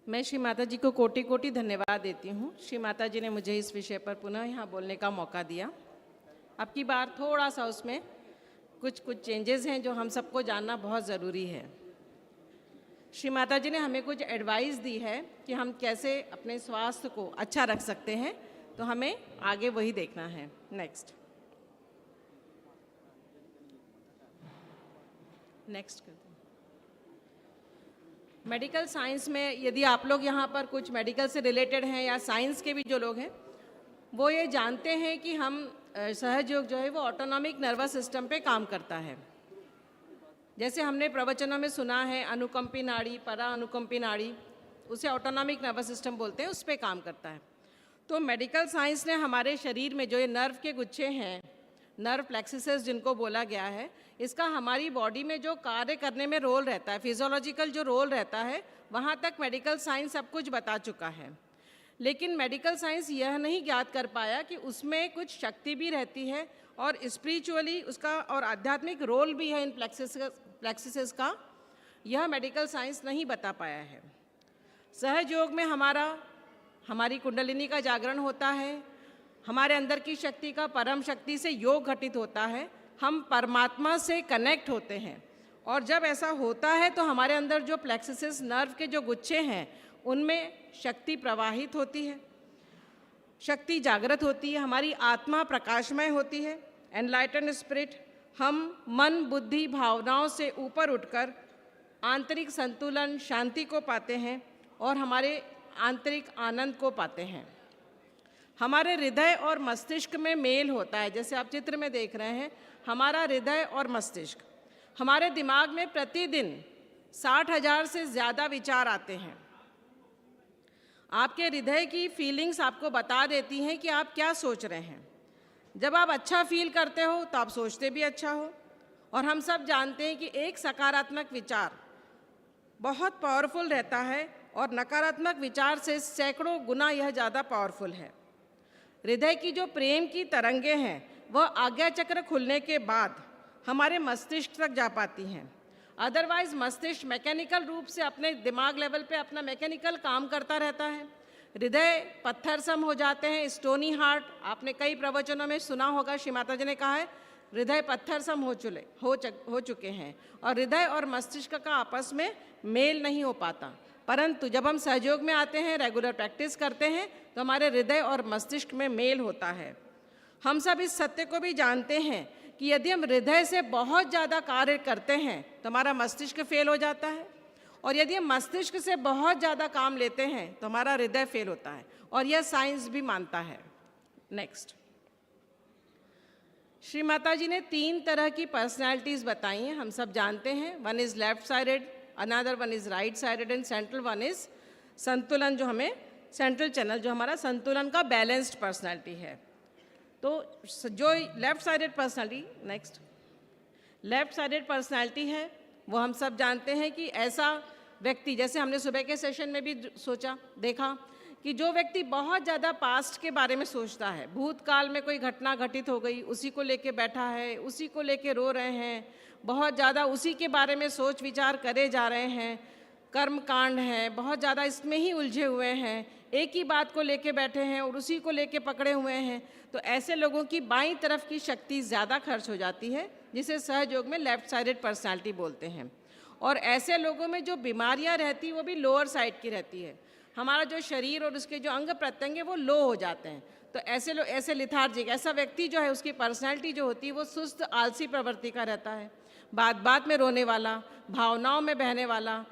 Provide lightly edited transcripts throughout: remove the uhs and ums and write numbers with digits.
मैं श्री माता जी को कोटि कोटि धन्यवाद देती हूँ। श्री माता जी ने मुझे इस विषय पर पुनः यहाँ बोलने का मौका दिया। अब की बार थोड़ा सा उसमें कुछ चेंजेस हैं जो हम सबको जानना बहुत ज़रूरी है। श्री माता जी ने हमें कुछ एडवाइस दी है कि हम कैसे अपने स्वास्थ्य को अच्छा रख सकते हैं, तो हमें आगे वही देखना है। नेक्स्ट कर दो। मेडिकल साइंस में यदि आप लोग यहाँ पर कुछ मेडिकल से रिलेटेड हैं या साइंस के भी जो लोग हैं, वो ये जानते हैं कि हम सहयोग जो है वो ऑटोनॉमिक नर्वस सिस्टम पे काम करता है। जैसे हमने प्रवचनों में सुना है, अनुकंपी नाड़ी, परा अनुकंपी नाड़ी, उसे ऑटोनॉमिक नर्वस सिस्टम बोलते हैं, उस पर काम करता है। तो मेडिकल साइंस ने हमारे शरीर में जो ये नर्व के गुच्छे हैं, नर्व प्लेक्सिस जिनको बोला गया है, इसका हमारी बॉडी में जो कार्य करने में रोल रहता है, फिजियोलॉजिकल जो रोल रहता है, वहाँ तक मेडिकल साइंस सब कुछ बता चुका है। लेकिन मेडिकल साइंस यह नहीं ज्ञात कर पाया कि उसमें कुछ शक्ति भी रहती है और स्पिरिचुअली उसका और आध्यात्मिक रोल भी है इन प्लेक्सिस का। यह मेडिकल साइंस नहीं बता पाया है। सहयोग में हमारी कुंडलिनी का जागरण होता है, हमारे अंदर की शक्ति का परम शक्ति से योग घटित होता है, हम परमात्मा से कनेक्ट होते हैं। और जब ऐसा होता है तो हमारे अंदर जो प्लेक्सिस नर्व के जो गुच्छे हैं उनमें शक्ति प्रवाहित होती है, शक्ति जागृत होती है, हमारी आत्मा प्रकाशमय होती है, एनलाइटन स्पिरिट। हम मन, बुद्धि, भावनाओं से ऊपर उठकर आंतरिक संतुलन, शांति को पाते हैं और हमारे आंतरिक आनंद को पाते हैं। हमारे हृदय और मस्तिष्क में मेल होता है। जैसे आप चित्र में देख रहे हैं, हमारा हृदय और मस्तिष्क, हमारे दिमाग में प्रतिदिन 60,000 से ज़्यादा विचार आते हैं। आपके हृदय की फीलिंग्स आपको बता देती हैं कि आप क्या सोच रहे हैं। जब आप अच्छा फील करते हो तो आप सोचते भी अच्छा हो। और हम सब जानते हैं कि एक सकारात्मक विचार बहुत पावरफुल रहता है और नकारात्मक विचार से सैकड़ों गुना यह ज़्यादा पावरफुल है। हृदय की जो प्रेम की तरंगें हैं वह आज्ञा चक्र खुलने के बाद हमारे मस्तिष्क तक जा पाती हैं। अदरवाइज मस्तिष्क मैकेनिकल रूप से अपने दिमाग लेवल पे अपना मैकेनिकल काम करता रहता है। हृदय पत्थर सम हो जाते हैं, स्टोनी हार्ट। आपने कई प्रवचनों में सुना होगा, श्री माता जी ने कहा है हृदय पत्थर सम हो चुके हैं और हृदय और मस्तिष्क का आपस में मेल नहीं हो पाता। परंतु जब हम सहयोग में आते हैं, रेगुलर प्रैक्टिस करते हैं, तो हमारे हृदय और मस्तिष्क में मेल होता है। हम सब इस सत्य को भी जानते हैं कि यदि हम हृदय से बहुत ज़्यादा कार्य करते हैं तो हमारा मस्तिष्क फेल हो जाता है, और यदि हम मस्तिष्क से बहुत ज़्यादा काम लेते हैं तो हमारा हृदय फेल होता है, और यह साइंस भी मानता है। नेक्स्ट, श्री माता जी ने 3 तरह की पर्सनैलिटीज़ बताई हैं, हम सब जानते हैं। One is left sided, another one is right sided and central one is संतुलन, जो हमें सेंट्रल चैनल, जो हमारा संतुलन का बैलेंस्ड पर्सनैलिटी है। तो जो left sided personality, next, left sided personality है वो हम सब जानते हैं कि ऐसा व्यक्ति, जैसे हमने सुबह के सेशन में भी देखा कि जो व्यक्ति बहुत ज़्यादा पास्ट के बारे में सोचता है, भूतकाल में कोई घटना घटित हो गई उसी को लेके बैठा है, उसी को लेके रो रहे हैं, बहुत ज़्यादा उसी के बारे में सोच विचार करे जा रहे हैं, कर्म कांड है, बहुत ज़्यादा इसमें ही उलझे हुए हैं, एक ही बात को लेके बैठे हैं और उसी को लेके पकड़े हुए हैं, तो ऐसे लोगों की बाईं तरफ की शक्ति ज़्यादा खर्च हो जाती है, जिसे सहयोग में लेफ्ट साइडेड पर्सनालिटी बोलते हैं। और ऐसे लोगों में जो बीमारियां रहती वो भी लोअर साइड की रहती है। हमारा जो शरीर और उसके जो अंग प्रत्यंग है वो लो हो जाते हैं। तो ऐसे लिथार्जिक ऐसा व्यक्ति जो है, उसकी पर्सनैलिटी जो होती है वो सुस्त, आलसी प्रवृत्ति का रहता है, बात में रोने वाला, भावनाओं में बहने वाला,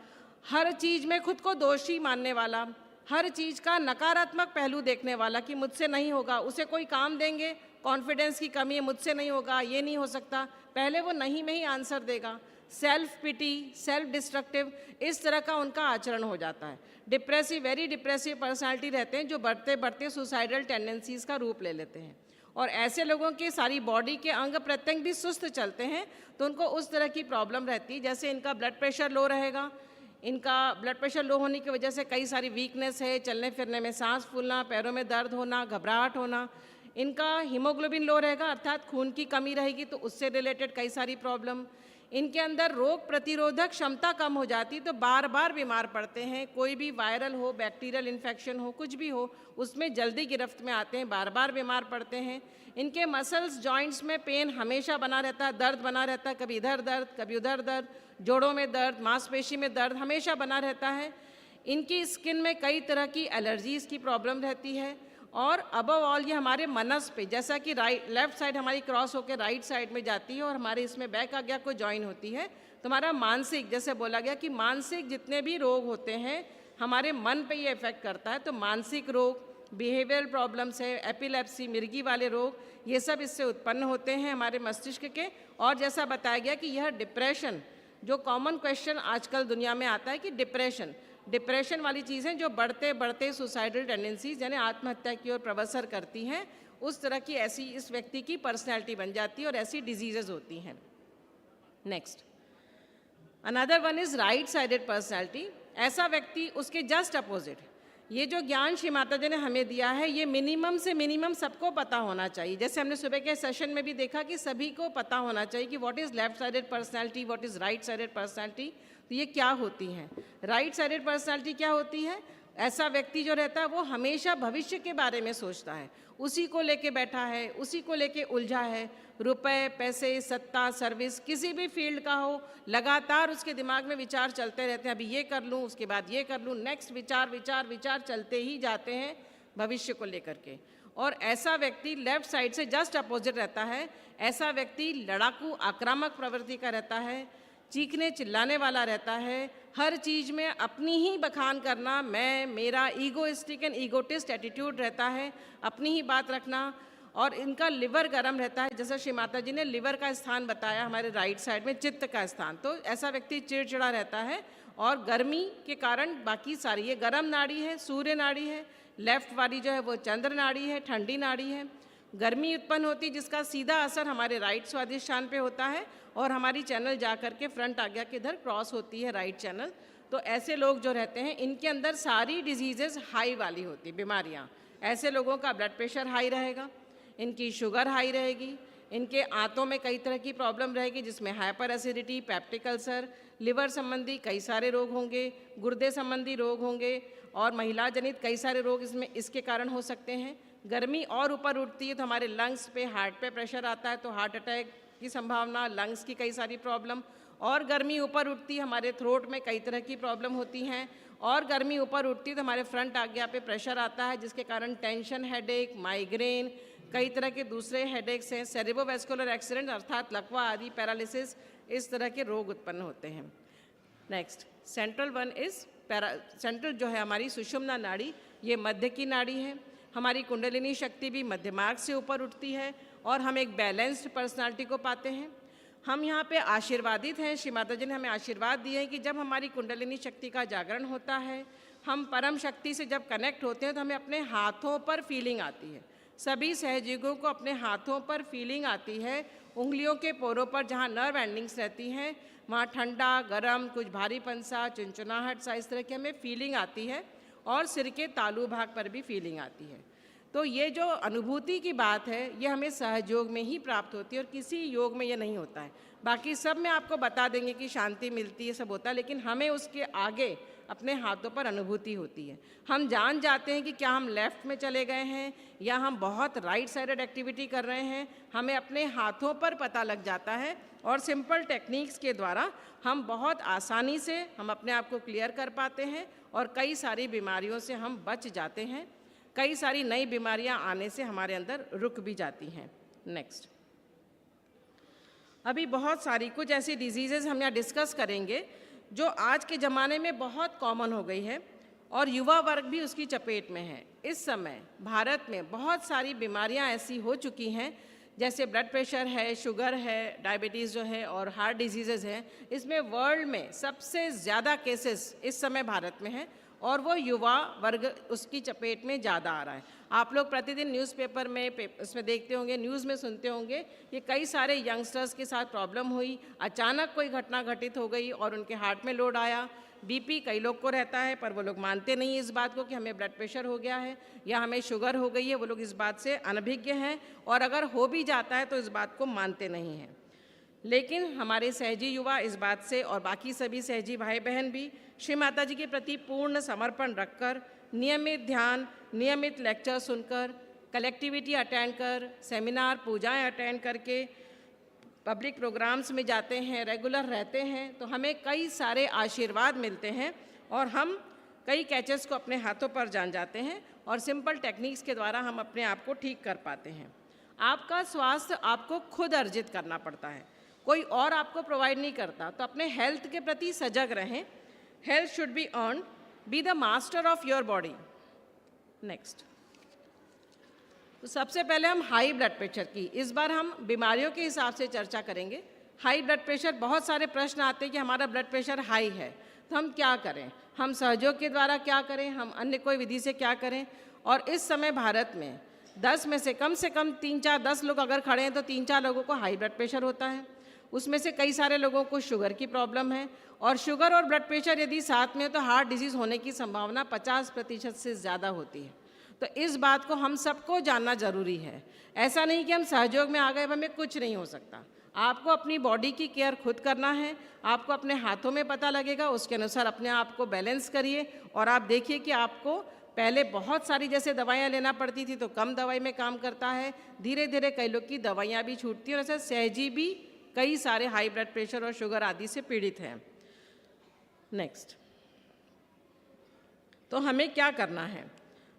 हर चीज़ में खुद को दोषी मानने वाला, हर चीज़ का नकारात्मक पहलू देखने वाला कि मुझसे नहीं होगा। उसे कोई काम देंगे, कॉन्फिडेंस की कमी है, मुझसे नहीं होगा, ये नहीं हो सकता, पहले वो नहीं में ही आंसर देगा। सेल्फ पिटी, सेल्फ डिस्ट्रक्टिव, इस तरह का उनका आचरण हो जाता है। डिप्रेसिव, वेरी डिप्रेसिव पर्सनालिटी रहते हैं, जो बढ़ते बढ़ते सुसाइडल टेंडेंसीज़ का रूप ले लेते हैं। और ऐसे लोगों की सारी बॉडी के अंग प्रत्यंग भी सुस्त चलते हैं, तो उनको उस तरह की प्रॉब्लम रहती है। जैसे इनका ब्लड प्रेशर लो रहेगा, इनका ब्लड प्रेशर लो होने की वजह से कई सारी वीकनेस है, चलने फिरने में सांस फूलना, पैरों में दर्द होना, घबराहट होना। इनका हीमोग्लोबिन लो रहेगा, अर्थात खून की कमी रहेगी, तो उससे रिलेटेड कई सारी प्रॉब्लम। इनके अंदर रोग प्रतिरोधक क्षमता कम हो जाती, तो बार बार बीमार पड़ते हैं। कोई भी वायरल हो, बैक्टीरियल इन्फेक्शन हो, कुछ भी हो, उसमें जल्दी गिरफ्त में आते हैं, बार बार बीमार पड़ते हैं। इनके मसल्स जॉइंट्स में पेन हमेशा बना रहता है, दर्द बना रहता है, कभी इधर दर्द कभी उधर दर्द, जोड़ों में दर्द, मांसपेशी में दर्द हमेशा बना रहता है। इनकी स्किन में कई तरह की एलर्जीज़ की प्रॉब्लम रहती है। और अबव ऑल ये हमारे मनस पे, जैसा कि लेफ्ट साइड हमारी क्रॉस होकर राइट साइड में जाती है और हमारे इसमें बैक आज्ञा को ज्वाइन होती है, तो हमारा मानसिक, जैसे बोला गया कि मानसिक जितने भी रोग होते हैं हमारे मन पे ये इफेक्ट करता है। तो मानसिक रोग, बिहेवियरल प्रॉब्लम्स है, एपिलेप्सी, मिर्गी वाले रोग, ये सब इससे उत्पन्न होते हैं हमारे मस्तिष्क के। और जैसा बताया गया कि यह डिप्रेशन, जो कॉमन क्वेश्चन आजकल दुनिया में आता है कि डिप्रेशन वाली चीज़ें जो बढ़ते बढ़ते सुसाइडल टेंडेंसीज यानी आत्महत्या की ओर प्रवृत्त करती हैं, उस तरह की ऐसी इस व्यक्ति की पर्सनैलिटी बन जाती है और ऐसी डिजीजेज होती हैं। Next, another one is right sided personality. ऐसा व्यक्ति, उसके जस्ट अपोजिट, ये जो ज्ञान श्री माता जी ने हमें दिया है ये मिनिमम से मिनिमम सबको पता होना चाहिए। जैसे हमने सुबह के सेशन में भी देखा कि सभी को पता होना चाहिए कि what is left sided personality, what is right sided personality. तो ये क्या होती हैं? राइट साइडेड पर्सनैलिटी क्या होती है? ऐसा व्यक्ति जो रहता है वो हमेशा भविष्य के बारे में सोचता है, उसी को लेके बैठा है, उसी को लेके उलझा है। रुपए, पैसे, सत्ता, सर्विस, किसी भी फील्ड का हो, लगातार उसके दिमाग में विचार चलते रहते हैं। अभी ये कर लूँ, उसके बाद ये कर लूँ, नेक्स्ट विचार विचार विचार चलते ही जाते हैं भविष्य को लेकर के। और ऐसा व्यक्ति लेफ्ट साइड से जस्ट अपोजिट रहता है। ऐसा व्यक्ति लड़ाकू, आक्रामक प्रवृत्ति का रहता है, चीखने चिल्लाने वाला रहता है, हर चीज़ में अपनी ही बखान करना, मैं, मेरा, ईगोइस्टिक एंड ईगोटिस्ट एटीट्यूड रहता है, अपनी ही बात रखना। और इनका लिवर गर्म रहता है, जैसा श्री माता जी ने लिवर का स्थान बताया हमारे राइट साइड में, चित्त का स्थान। तो ऐसा व्यक्ति चिड़चिड़ा रहता है और गर्मी के कारण बाकी सारी, ये गर्म नाड़ी है, सूर्य नाड़ी है, लेफ्ट वाली जो है वो चंद्र नाड़ी है, ठंडी नाड़ी है। गर्मी उत्पन्न होती है जिसका सीधा असर हमारे राइट स्वादिष्ठान पे होता है और हमारी चैनल जा कर के फ्रंट आज्ञा के इधर क्रॉस होती है राइट चैनल। तो ऐसे लोग जो रहते हैं इनके अंदर सारी डिजीजेज हाई वाली होती, बीमारियाँ। ऐसे लोगों का ब्लड प्रेशर हाई रहेगा, इनकी शुगर हाई रहेगी, इनके आंतों में कई तरह की प्रॉब्लम रहेगी जिसमें hyper acidity, peptic ulcer, liver संबंधी कई सारे रोग होंगे, गुर्दे संबंधी रोग होंगे और महिला जनित कई सारे रोग इसमें इसके कारण हो सकते हैं। गर्मी और ऊपर उठती है तो हमारे लंग्स पे, हार्ट पे प्रेशर आता है तो हार्ट अटैक की संभावना, लंग्स की कई सारी प्रॉब्लम। और गर्मी ऊपर उठती है हमारे थ्रोट में कई तरह की प्रॉब्लम होती हैं। और गर्मी ऊपर उठती है तो हमारे फ्रंट आज्ञा पे प्रेशर आता है जिसके कारण टेंशन, हेडेक, माइग्रेन, कई तरह के दूसरे हेडेक्स हैं, सेरेब्रोवैस्कुलर एक्सीडेंट अर्थात लकवा आदि, पैरालिसिस, इस तरह के रोग उत्पन्न होते हैं। Next, central one is central जो है हमारी सुषुम्ना नाड़ी, ये मध्य की नाड़ी है। हमारी कुंडलिनी शक्ति भी मध्य मार्ग से ऊपर उठती है और हम एक बैलेंस्ड पर्सनालिटी को पाते हैं। हम यहाँ पे आशीर्वादित हैं, श्री माता जी ने हमें आशीर्वाद दिए हैं कि जब हमारी कुंडलिनी शक्ति का जागरण होता है, हम परम शक्ति से जब कनेक्ट होते हैं तो हमें अपने हाथों पर फीलिंग आती है। सभी सहजीवियों को अपने हाथों पर फीलिंग आती है, उंगलियों के पोरों पर जहाँ नर्व एंडिंग्स रहती हैं वहाँ ठंडा, गरम, कुछ भारीपन सा, चुनचुनाहट सा, इस तरह की हमें फीलिंग आती है। और सिर के तालू भाग पर भी फीलिंग आती है। तो ये जो अनुभूति की बात है ये हमें सहयोग में ही प्राप्त होती है और किसी योग में ये नहीं होता है। बाकी सब में आपको बता देंगे कि शांति मिलती है, सब होता है, लेकिन हमें उसके आगे अपने हाथों पर अनुभूति होती है। हम जान जाते हैं कि क्या हम लेफ़्ट में चले गए हैं या हम बहुत राइट साइडेड एक्टिविटी कर रहे हैं, हमें अपने हाथों पर पता लग जाता है। और सिंपल टेक्निक्स के द्वारा हम बहुत आसानी से हम अपने आप को क्लियर कर पाते हैं और कई सारी बीमारियों से हम बच जाते हैं। कई सारी नई बीमारियां आने से हमारे अंदर रुक भी जाती हैं। नेक्स्ट, अभी बहुत सारी कुछ ऐसी डिजीज़ेज़ हम यहाँ डिस्कस करेंगे जो आज के ज़माने में बहुत कॉमन हो गई है और युवा वर्ग भी उसकी चपेट में है। इस समय भारत में बहुत सारी बीमारियां ऐसी हो चुकी हैं, जैसे ब्लड प्रेशर है, शुगर है, डायबिटीज़ जो है और हार्ट डिजीज़ेज़ हैं। इसमें वर्ल्ड में सबसे ज़्यादा केसेस इस समय भारत में हैं और वो युवा वर्ग उसकी चपेट में ज़्यादा आ रहा है। आप लोग प्रतिदिन न्यूज़पेपर में इसमें देखते होंगे, न्यूज़ में सुनते होंगे कि कई सारे यंगस्टर्स के साथ प्रॉब्लम हुई, अचानक कोई घटना घटित हो गई और उनके हार्ट में लोड आया। बीपी कई लोग को रहता है पर वो लोग मानते नहीं इस बात को कि हमें ब्लड प्रेशर हो गया है या हमें शुगर हो गई है, वो लोग इस बात से अनभिज्ञ हैं और अगर हो भी जाता है तो इस बात को मानते नहीं हैं। लेकिन हमारे सहजी युवा इस बात से और बाकी सभी सहजी भाई बहन भी श्री माता जी के प्रति पूर्ण समर्पण रखकर नियमित ध्यान, नियमित लेक्चर सुनकर, कलेक्टिविटी अटेंड कर, सेमिनार पूजाएं अटेंड करके, पब्लिक प्रोग्राम्स में जाते हैं, रेगुलर रहते हैं, तो हमें कई सारे आशीर्वाद मिलते हैं और हम कई कैचेस को अपने हाथों पर जान जाते हैं और सिंपल टेक्निक्स के द्वारा हम अपने आप को ठीक कर पाते हैं। आपका स्वास्थ्य आपको खुद अर्जित करना पड़ता है, कोई और आपको प्रोवाइड नहीं करता। तो अपने हेल्थ के प्रति सजग रहें। Health should be earned, be the master of your body. Next, तो सबसे पहले हम हाई ब्लड प्रेशर की, इस बार हम बीमारियों के हिसाब से चर्चा करेंगे। हाई ब्लड प्रेशर, बहुत सारे प्रश्न आते हैं कि हमारा ब्लड प्रेशर हाई है तो हम क्या करें, हम सहयोग के द्वारा क्या करें, हम अन्य कोई विधि से क्या करें। और इस समय भारत में 10 में से कम 3-4-10 लोग अगर खड़े हैं तो 3-4 लोगों को हाई ब्लड प्रेशर होता है। उसमें से कई सारे लोगों को शुगर की प्रॉब्लम है, और शुगर और ब्लड प्रेशर यदि साथ में हो तो हार्ट डिजीज़ होने की संभावना 50% से ज़्यादा होती है। तो इस बात को हम सबको जानना ज़रूरी है। ऐसा नहीं कि हम सहयोग में आ गए, हमें कुछ नहीं हो सकता। आपको अपनी बॉडी की केयर खुद करना है, आपको अपने हाथों में पता लगेगा, उसके अनुसार अपने आप को बैलेंस करिए। और आप देखिए कि आपको पहले बहुत सारी जैसे दवाइयाँ लेना पड़ती थी तो कम दवाई में काम करता है, धीरे धीरे कई लोग की दवाइयाँ भी छूटती हैं। और ऐसे सहजी भी कई सारे हाई ब्लड प्रेशर और शुगर आदि से पीड़ित हैं। नेक्स्ट, तो हमें क्या करना है?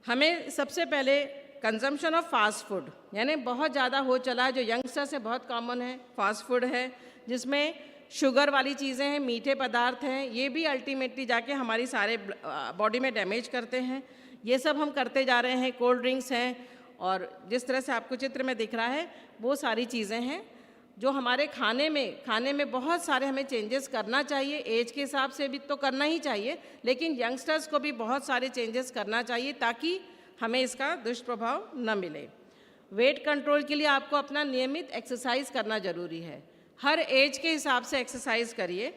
हमें सबसे पहले कंजम्पशन ऑफ फास्ट फूड, यानी बहुत ज़्यादा हो चला है, जो यंगस्टर से बहुत कॉमन है, फास्ट फूड है जिसमें शुगर वाली चीज़ें हैं, मीठे पदार्थ हैं, ये भी अल्टीमेटली जाके हमारी सारे बॉडी में डैमेज करते हैं। ये सब हम करते जा रहे हैं। कोल्ड ड्रिंक्स हैं, और जिस तरह से आपको चित्र में दिख रहा है वो सारी चीज़ें हैं जो हमारे खाने में बहुत सारे हमें चेंजेस करना चाहिए। एज के हिसाब से भी तो करना ही चाहिए, लेकिन यंगस्टर्स को भी बहुत सारे चेंजेस करना चाहिए ताकि हमें इसका दुष्प्रभाव न मिले। वेट कंट्रोल के लिए आपको अपना नियमित एक्सरसाइज करना ज़रूरी है। हर एज के हिसाब से एक्सरसाइज करिए,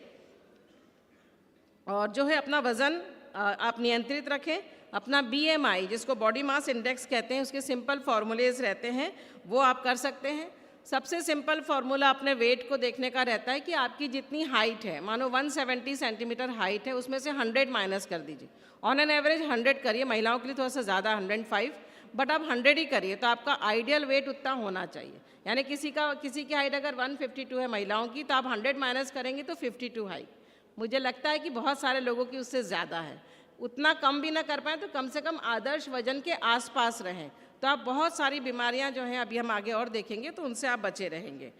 और जो है अपना वज़न आप नियंत्रित रखें। अपना BMI, जिसको बॉडी मास इंडेक्स कहते हैं, उसके सिंपल फार्मूलेज रहते हैं, वो आप कर सकते हैं। सबसे सिंपल फार्मूला अपने वेट को देखने का रहता है कि आपकी जितनी हाइट है, मानो 170 सेंटीमीटर हाइट है, उसमें से 100 माइनस कर दीजिए। ऑन एन एवरेज 100 करिए, महिलाओं के लिए थोड़ा सा ज़्यादा 105, बट आप 100 ही करिए तो आपका आइडियल वेट उतना होना चाहिए। यानी किसी की हाइट अगर 152 है महिलाओं की, तो आप 100 माइनस करेंगे तो 52 हाइट। मुझे लगता है कि बहुत सारे लोगों की उससे ज़्यादा है। उतना कम भी ना कर पाएँ तो कम से कम आदर्श वजन के आसपास रहें, तो आप बहुत सारी बीमारियां जो हैं, अभी हम आगे और देखेंगे, तो उनसे आप बचे रहेंगे।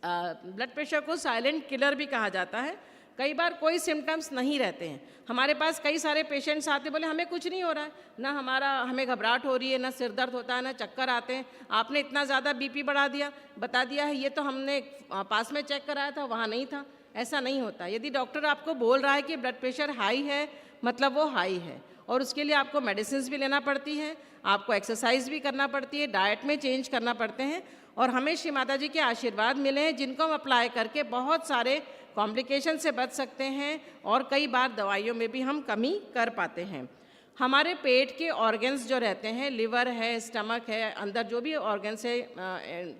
ब्लड प्रेशर को साइलेंट किलर भी कहा जाता है। कई बार कोई सिम्टम्स नहीं रहते हैं। हमारे पास कई सारे पेशेंट्स आते, बोले हमें कुछ नहीं हो रहा है, ना हमें घबराहट हो रही है, ना सिर दर्द होता है, ना चक्कर आते हैं। आपने इतना ज़्यादा BP बता दिया है, ये तो हमने पास में चेक कराया था, वहाँ नहीं था। ऐसा नहीं होता। यदि डॉक्टर आपको बोल रहा है कि ब्लड प्रेशर हाई है, मतलब वो हाई है, और उसके लिए आपको मेडिसिन भी लेना पड़ती है, आपको एक्सरसाइज भी करना पड़ती है, डाइट में चेंज करना पड़ते हैं। और हमें श्री माता जी के आशीर्वाद मिले हैं जिनको हम अप्लाई करके बहुत सारे कॉम्प्लिकेशन से बच सकते हैं, और कई बार दवाइयों में भी हम कमी कर पाते हैं। हमारे पेट के ऑर्गन्स जो रहते हैं, लिवर है, स्टमक है, अंदर जो भी ऑर्गन्स है,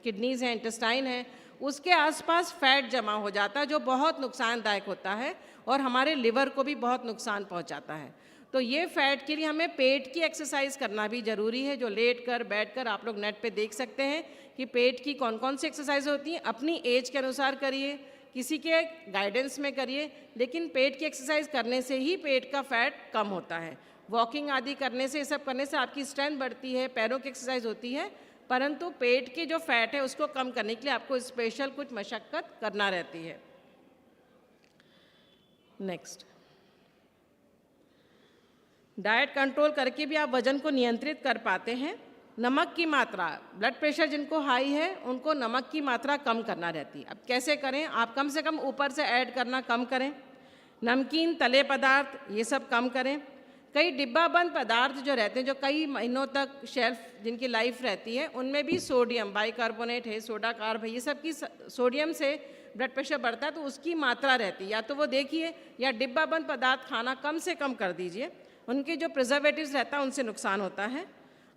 किडनीज़ हैं, इंटेस्टाइन है, उसके आसपास फैट जमा हो जाता है जो बहुत नुकसानदायक होता है और हमारे लिवर को भी बहुत नुकसान पहुंचाता है। तो ये फैट के लिए हमें पेट की एक्सरसाइज करना भी ज़रूरी है, जो लेट कर बैठ कर आप लोग नेट पे देख सकते हैं कि पेट की कौन कौन सी एक्सरसाइज होती हैं। अपनी एज के अनुसार करिए, किसी के गाइडेंस में करिए, लेकिन पेट की एक्सरसाइज करने से ही पेट का फैट कम होता है। वॉकिंग आदि करने से, ये सब करने से आपकी स्ट्रेंथ बढ़ती है, पैरों की एक्सरसाइज होती है, परंतु पेट की जो फैट है उसको कम करने के लिए आपको स्पेशल कुछ मशक्क़त करना रहती है। नेक्स्ट, डाइट कंट्रोल करके भी आप वजन को नियंत्रित कर पाते हैं। नमक की मात्रा, ब्लड प्रेशर जिनको हाई है उनको नमक की मात्रा कम करना रहती है। अब कैसे करें? आप कम से कम ऊपर से ऐड करना कम करें। नमकीन, तले पदार्थ ये सब कम करें। कई डिब्बाबंद पदार्थ जो रहते हैं, जो कई महीनों तक शेल्फ जिनकी लाइफ रहती है, उनमें भी सोडियम बाइकार्बोनेट है, सोडा कार्ब है, ये सब की सोडियम से ब्लड प्रेशर बढ़ता है, तो उसकी मात्रा रहती है। या तो वो देखिए, या डिब्बाबंद पदार्थ खाना कम से कम कर दीजिए। उनके जो प्रिजर्वेटिव्स रहता है उनसे नुकसान होता है।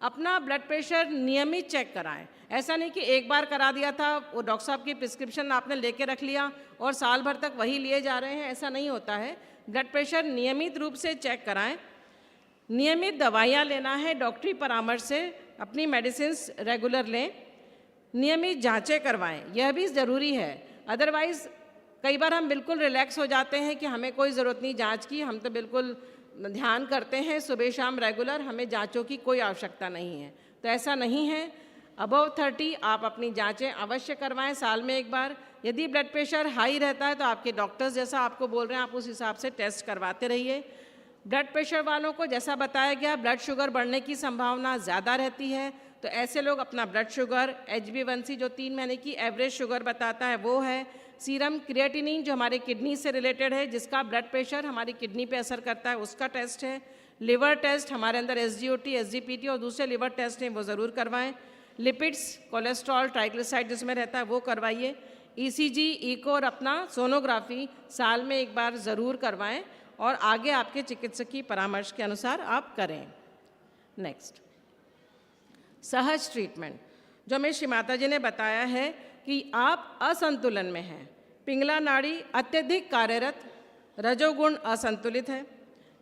अपना ब्लड प्रेशर नियमित चेक कराएं। ऐसा नहीं कि एक बार करा दिया था, वो डॉक्टर साहब की प्रिस्क्रिप्शन आपने लेके रख लिया और साल भर तक वही लिए जा रहे हैं, ऐसा नहीं होता है। ब्लड प्रेशर नियमित रूप से चेक कराएं। नियमित दवाइयाँ लेना है डॉक्टरी परामर्श से, अपनी मेडिसिन्स रेगुलर लें। नियमित जांचें करवाएं, यह भी ज़रूरी है। अदरवाइज़ कई बार हम बिल्कुल रिलैक्स हो जाते हैं कि हमें कोई ज़रूरत नहीं जांच की, हम तो बिल्कुल ध्यान करते हैं सुबह शाम रेगुलर, हमें जांचों की कोई आवश्यकता नहीं है। तो ऐसा नहीं है। अबव 30 आप अपनी जांचें अवश्य करवाएं साल में एक बार। यदि ब्लड प्रेशर हाई रहता है तो आपके डॉक्टर्स जैसा आपको बोल रहे हैं आप उस हिसाब से टेस्ट करवाते रहिए। ब्लड प्रेशर वालों को जैसा बताया गया ब्लड शुगर बढ़ने की संभावना ज़्यादा रहती है, तो ऐसे लोग अपना ब्लड शुगर HbA1c जो 3 महीने की एवरेज शुगर बताता है वो है, सीरम क्रिएटिनिन जो हमारे किडनी से रिलेटेड है, जिसका ब्लड प्रेशर हमारी किडनी पे असर करता है, उसका टेस्ट है। लिवर टेस्ट हमारे अंदर SGOT, SGPT और दूसरे लिवर टेस्ट हैं वो ज़रूर करवाएं। लिपिड्स, कोलेस्ट्रॉल, ट्राइग्लिसराइड जिसमें रहता है वो करवाइए। ECG, ईको और अपना सोनोग्राफी साल में एक बार ज़रूर करवाएं और आगे आपके चिकित्सक की परामर्श के अनुसार आप करें। नेक्स्ट, सहज ट्रीटमेंट, जो हमें श्री माता जी ने बताया है कि आप असंतुलन में हैं, पिंगला नाड़ी अत्यधिक कार्यरत, रजोगुण असंतुलित है।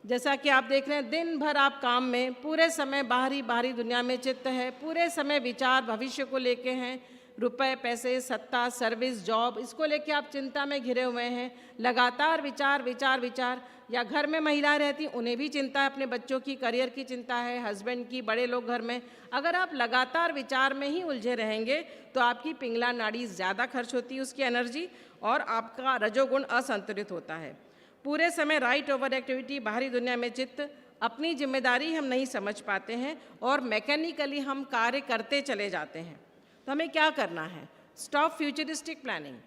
जैसा कि आप देख रहे हैं दिन भर आप काम में, पूरे समय बाहरी दुनिया में चित्त है, पूरे समय विचार भविष्य को लेके हैं, रुपए पैसे सत्ता सर्विस जॉब इसको लेके आप चिंता में घिरे हुए हैं, लगातार विचार विचार विचार। या घर में महिलाएं रहती उन्हें भी चिंता है, अपने बच्चों की करियर की चिंता है, हस्बैंड की, बड़े लोग घर में। अगर आप लगातार विचार में ही उलझे रहेंगे तो आपकी पिंगला नाड़ी ज़्यादा खर्च होती है उसकी एनर्जी और आपका रजोगुण असंतुलित होता है। पूरे समय राइट ओवर एक्टिविटी, बाहरी दुनिया में चित्त, अपनी जिम्मेदारी हम नहीं समझ पाते हैं और मैकेनिकली हम कार्य करते चले जाते हैं। तो हमें क्या करना है? Stop futuristic planning.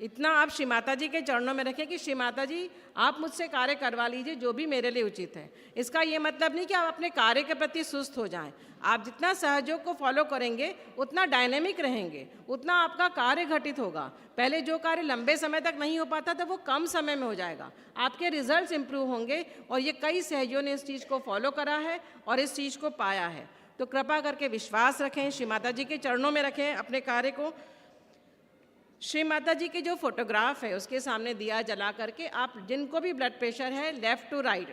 इतना आप श्री माता जी के चरणों में रखें कि श्री माता जी आप मुझसे कार्य करवा लीजिए जो भी मेरे लिए उचित है। इसका ये मतलब नहीं कि आप अपने कार्य के प्रति सुस्त हो जाएं। आप जितना सहयोग को फॉलो करेंगे उतना डायनेमिक रहेंगे, उतना आपका कार्य घटित होगा। पहले जो कार्य लंबे समय तक नहीं हो पाता था वो कम समय में हो जाएगा, आपके रिजल्ट्स इंप्रूव होंगे। और ये कई सहयोगियों ने इस चीज़ को फॉलो करा है और इस चीज़ को पाया है। तो कृपा करके विश्वास रखें, श्री माता जी के चरणों में रखें अपने कार्य को। श्री माता जी के जो फोटोग्राफ है उसके सामने दिया जला करके आप जिनको भी ब्लड प्रेशर है left to right,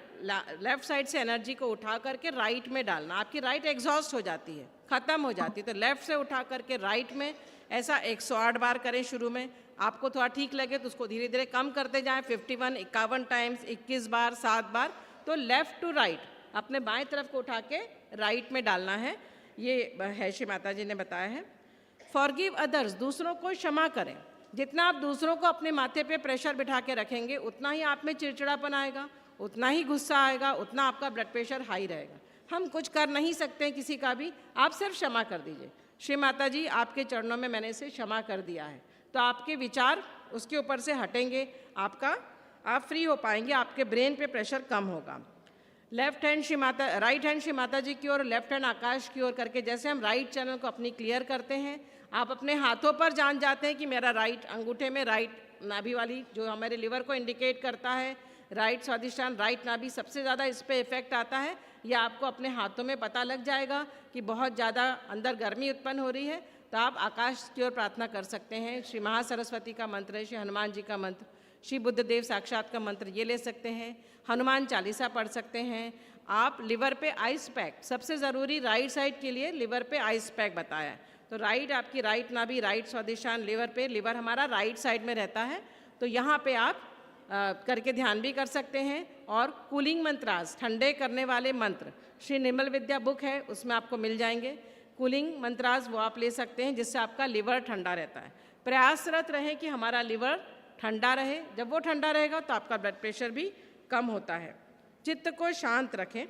left side से एनर्जी को उठा करके राइट में डालना। आपकी राइट एग्जॉस्ट हो जाती है, ख़त्म हो जाती है, तो लेफ़्ट से उठा करके राइट में ऐसा 108 बार करें। शुरू में आपको थोड़ा ठीक लगे तो उसको धीरे धीरे कम करते जाएं, 51, 51 टाइम्स, 21 बार, 7 बार। तो लेफ़्ट टू राइट अपने बाएं तरफ को उठा के राइट में डालना है। ये है श्री माता जी ने बताया है। फॉरगिव अदर्स, दूसरों को क्षमा करें। जितना आप दूसरों को अपने माथे पे प्रेशर बिठा के रखेंगे उतना ही आप में चिड़चिड़ापन आएगा, उतना ही गुस्सा आएगा, उतना आपका ब्लड प्रेशर हाई रहेगा। हम कुछ कर नहीं सकते हैं किसी का भी, आप सिर्फ क्षमा कर दीजिए। श्री माता जी आपके चरणों में मैंने इसे क्षमा कर दिया है, तो आपके विचार उसके ऊपर से हटेंगे, आप फ्री हो पाएंगे, आपके ब्रेन पे प्रेशर कम होगा। Left hand Shri Mata, right hand Shri Mata जी की ओर, लेफ्ट हैंड आकाश की ओर करके जैसे हम राइट चैनल को अपनी क्लियर करते हैं, आप अपने हाथों पर जान जाते हैं कि मेरा राइट अंगूठे में राइट नाभि वाली जो हमारे लिवर को इंडिकेट करता है, राइट स्वादिष्टान, राइट नाभि सबसे ज़्यादा इस पर इफेक्ट आता है। या आपको अपने हाथों में पता लग जाएगा कि बहुत ज़्यादा अंदर गर्मी उत्पन्न हो रही है, तो आप आकाश की ओर प्रार्थना कर सकते हैं। श्री महासरस्वती का मंत्र है, श्री हनुमान जी का मंत्र, श्री बुद्धदेव साक्षात का मंत्र ये ले सकते हैं, हनुमान चालीसा पढ़ सकते हैं। आप लिवर पे आइस पैक, सबसे ज़रूरी राइट साइड के लिए लिवर पे आइस पैक बताया है। तो राइट आपकी राइट नाभि, राइट स्वादिष्टान लिवर पे, लिवर हमारा राइट साइड में रहता है, तो यहाँ पे आप करके ध्यान भी कर सकते हैं। और कूलिंग मंत्रास, ठंडे करने वाले मंत्र, श्री निर्मल विद्या बुक है उसमें आपको मिल जाएंगे। कूलिंग मंत्रास वो आप ले सकते हैं जिससे आपका लिवर ठंडा रहता है। प्रयासरत रहें कि हमारा लिवर ठंडा रहे, जब वो ठंडा रहेगा तो आपका ब्लड प्रेशर भी कम होता है। चित्त को शांत रखें,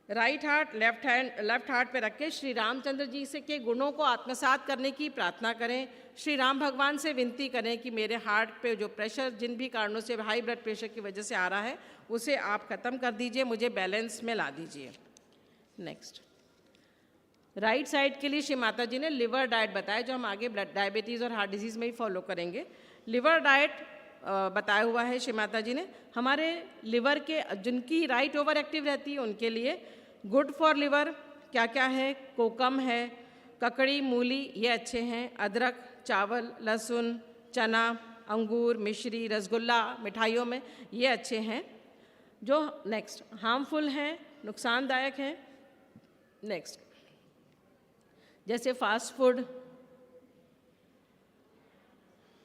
राइट हार्ट लेफ्ट हार्ट पे रख के श्री रामचंद्र जी से के गुणों को आत्मसात करने की प्रार्थना करें। श्री राम भगवान से विनती करें कि मेरे हार्ट पे जो प्रेशर जिन भी कारणों से हाई ब्लड प्रेशर की वजह से आ रहा है उसे आप ख़त्म कर दीजिए, मुझे बैलेंस में ला दीजिए। नेक्स्ट, राइट साइड के लिए श्री माता जी ने लिवर डाइट बताया जो हम आगे ब्लड डायबिटीज़ और हार्ट डिजीज़ में ही फॉलो करेंगे। लिवर डाइट बताया हुआ है श्री माता जी ने। हमारे लिवर के जिनकी राइट ओवर एक्टिव रहती है उनके लिए गुड फॉर लिवर क्या क्या है? कोकम है, ककड़ी, मूली, ये अच्छे हैं। अदरक, चावल, लहसुन, चना, अंगूर, मिश्री, रसगुल्ला, मिठाइयों में ये अच्छे हैं। जो नेक्स्ट हार्मफुल हैं, नुकसानदायक हैं, नेक्स्ट जैसे फास्ट फूड,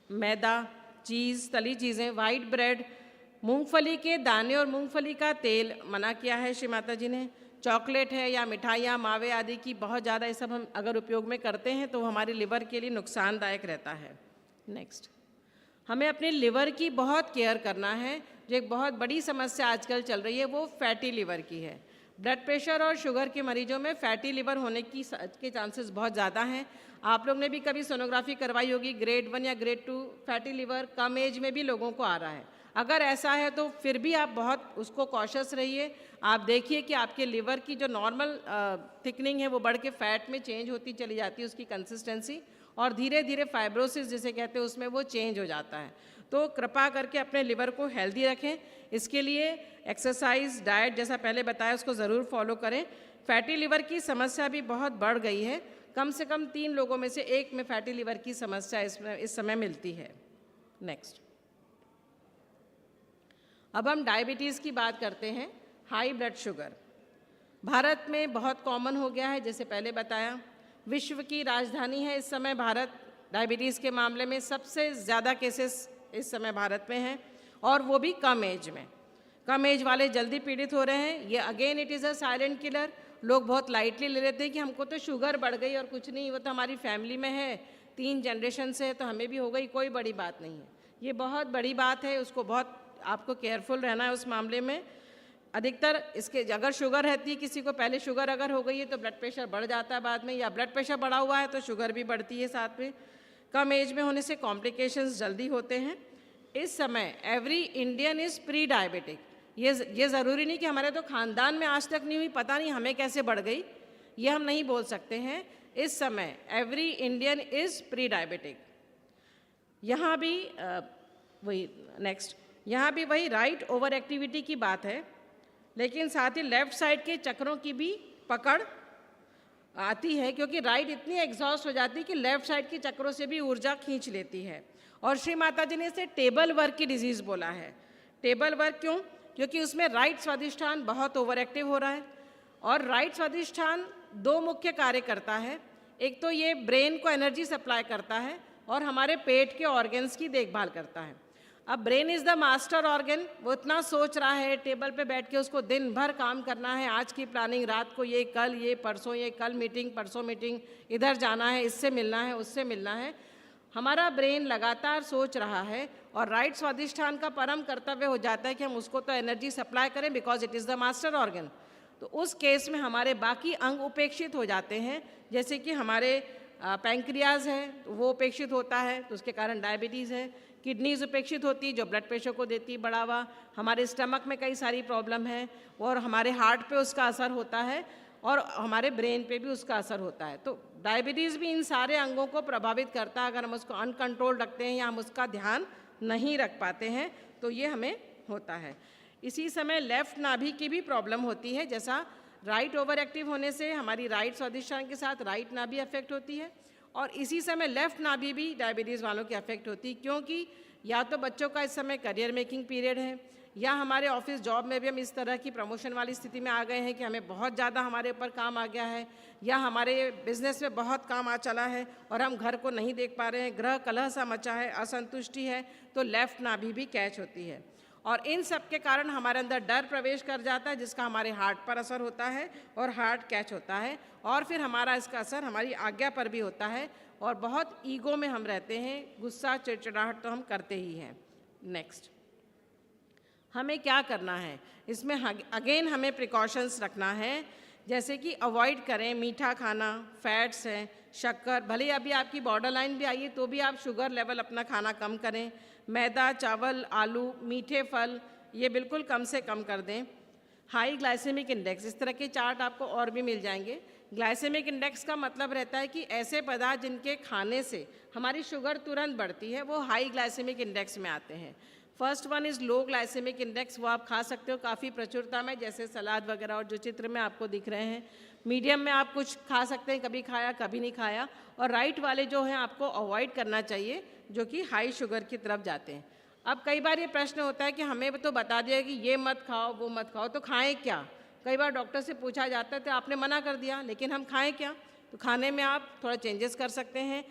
मैदा, चीज़, तली चीज़ें, वाइट ब्रेड, मूंगफली के दाने और मूंगफली का तेल मना किया है श्री माता जी ने। चॉकलेट है या मिठाइयाँ, मावे आदि की बहुत ज़्यादा ये सब हम अगर उपयोग में करते हैं तो हमारी लिवर के लिए नुकसानदायक रहता है। नेक्स्ट, हमें अपने लिवर की बहुत केयर करना है। जो एक बहुत बड़ी समस्या आजकल चल रही है वो फैटी लिवर की है। ब्लड प्रेशर और शुगर के मरीजों में फैटी लिवर होने के चांसेस बहुत ज़्यादा हैं। आप लोग ने भी कभी सोनोग्राफी करवाई होगी, ग्रेड 1 या ग्रेड 2 फैटी लिवर कम एज में भी लोगों को आ रहा है। अगर ऐसा है तो फिर भी आप बहुत उसको कॉशियस रहिए। आप देखिए कि आपके लिवर की जो नॉर्मल थिकनिंग है वो बढ़ के फैट में चेंज होती चली जाती है, उसकी कंसिस्टेंसी, और धीरे धीरे फाइब्रोसिस जिसे कहते हैं उसमें वो चेंज हो जाता है। तो कृपा करके अपने लिवर को हेल्दी रखें। इसके लिए एक्सरसाइज, डाइट जैसा पहले बताया उसको ज़रूर फॉलो करें। फैटी लिवर की समस्या भी बहुत बढ़ गई है। कम से कम 3 लोगों में से 1 में फैटी लिवर की समस्या इस समय मिलती है। नेक्स्ट, अब हम डायबिटीज़ की बात करते हैं। हाई ब्लड शुगर भारत में बहुत कॉमन हो गया है, जैसे पहले बताया। विश्व की राजधानी है इस समय भारत। डायबिटीज़ के मामले में सबसे ज़्यादा केसेस इस समय भारत में हैं, और वो भी कम एज में। कम एज वाले जल्दी पीड़ित हो रहे हैं। ये again it is a silent killer. लोग बहुत लाइटली ले लेते हैं कि हमको तो शुगर बढ़ गई और कुछ नहीं, वो तो हमारी फैमिली में है, 3 जनरेशन से है तो हमें भी हो गई, कोई बड़ी बात नहीं है। ये बहुत बड़ी बात है, उसको बहुत आपको केयरफुल रहना है उस मामले में। अधिकतर इसके अगर शुगर रहती है किसी को, पहले शुगर अगर हो गई है तो ब्लड प्रेशर बढ़ जाता है बाद में, या ब्लड प्रेशर बढ़ा हुआ है तो शुगर भी बढ़ती है साथ में। कम एज में होने से कॉम्प्लिकेशंस जल्दी होते हैं। इस समय every Indian is pre diabetic. ये ज़रूरी नहीं कि हमारे तो ख़ानदान में आज तक नहीं हुई, पता नहीं हमें कैसे बढ़ गई, ये हम नहीं बोल सकते हैं। इस समय every Indian is pre diabetic. यहाँ भी वही नेक्स्ट, यहाँ भी वही राइट ओवर एक्टिविटी की बात है, लेकिन साथ ही लेफ़्ट साइड के चक्रों की भी पकड़ आती है, क्योंकि राइट इतनी एग्जॉस्ट हो जाती है कि लेफ़्ट साइड के चक्रों से भी ऊर्जा खींच लेती है। और श्री माता जी ने इसे टेबल वर्क की डिजीज़ बोला है। टेबल वर्क क्यों? क्योंकि उसमें राइट स्वादिष्ठान बहुत ओवर एक्टिव हो रहा है। और राइट स्वादिष्ठान 2 मुख्य कार्य करता है। एक तो ये ब्रेन को एनर्जी सप्लाई करता है और हमारे पेट के ऑर्गन्स की देखभाल करता है। अब brain is the master organ. वो इतना सोच रहा है, टेबल पे बैठ के उसको दिन भर काम करना है, आज की प्लानिंग, रात को ये कल, ये परसों, ये कल मीटिंग, परसों मीटिंग, इधर जाना है, इससे मिलना है, उससे मिलना है। हमारा ब्रेन लगातार सोच रहा है और राइट स्वादिष्ठान का परम कर्तव्य हो जाता है कि हम उसको तो एनर्जी सप्लाई करें, because it is the master organ. तो उस केस में हमारे बाकी अंग उपेक्षित हो जाते हैं, जैसे कि हमारे पैंक्रियाज है तो वो उपेक्षित होता है, तो उसके कारण डायबिटीज़ है। किडनीज उपेक्षित होती है जो ब्लड प्रेशर को देती है बढ़ावा। हमारे स्टमक में कई सारी प्रॉब्लम है और हमारे हार्ट पे उसका असर होता है और हमारे ब्रेन पे भी उसका असर होता है। तो डायबिटीज़ भी इन सारे अंगों को प्रभावित करता है। अगर हम उसको अनकंट्रोल रखते हैं या हम उसका ध्यान नहीं रख पाते हैं तो ये हमें होता है। इसी समय लेफ़्ट नाभि की भी प्रॉब्लम होती है। जैसा राइट ओवर एक्टिव होने से हमारी राइट स्वादिष्ठान के साथ राइट नाभि अफेक्ट होती है, और इसी समय लेफ़्ट नाभि भी डायबिटीज़ वालों की अफेक्ट होती है, क्योंकि या तो बच्चों का इस समय करियर मेकिंग पीरियड है, या हमारे ऑफिस जॉब में भी हम इस तरह की प्रमोशन वाली स्थिति में आ गए हैं कि हमें बहुत ज़्यादा हमारे ऊपर काम आ गया है, या हमारे बिजनेस में बहुत काम आ चला है और हम घर को नहीं देख पा रहे हैं, गृह कलह सा मचा है, असंतुष्टि है, तो लेफ़्ट नाभि भी कैच होती है। और इन सब के कारण हमारे अंदर डर प्रवेश कर जाता है, जिसका हमारे हार्ट पर असर होता है और हार्ट कैच होता है, और फिर हमारा इसका असर हमारी आज्ञा पर भी होता है, और बहुत ईगो में हम रहते हैं, गुस्सा चिड़चिड़ाहट तो हम करते ही हैं। नेक्स्ट, हमें क्या करना है इसमें? अगेन हमें प्रिकॉशंस रखना है, जैसे कि अवॉइड करें मीठा खाना, फैट्स हैं, शक्कर, भले अभी आपकी बॉर्डर लाइन भी आई है तो भी आप शुगर लेवल अपना खाना कम करें। मैदा, चावल, आलू, मीठे फल, ये बिल्कुल कम से कम कर दें। हाई ग्लाइसेमिक इंडेक्स, इस तरह के चार्ट आपको और भी मिल जाएंगे। ग्लाइसेमिक इंडेक्स का मतलब रहता है कि ऐसे पदार्थ जिनके खाने से हमारी शुगर तुरंत बढ़ती है वो हाई ग्लाइसेमिक इंडेक्स में आते हैं। First one is low glycemic index, वो आप खा सकते हो काफ़ी प्रचुरता में, जैसे सलाद वगैरह और जो चित्र में आपको दिख रहे हैं। मीडियम में आप कुछ खा सकते हैं, कभी खाया कभी नहीं खाया। और राइट वाले जो हैं आपको अवॉइड करना चाहिए, जो कि हाई शुगर की तरफ जाते हैं। अब कई बार ये प्रश्न होता है कि हमें तो बता दिया कि ये मत खाओ वो मत खाओ, तो खाएं क्या? कई बार डॉक्टर से पूछा जाता है तो आपने मना कर दिया, लेकिन हम खाएं क्या? तो खाने में आप थोड़ा चेंजेस कर सकते हैं।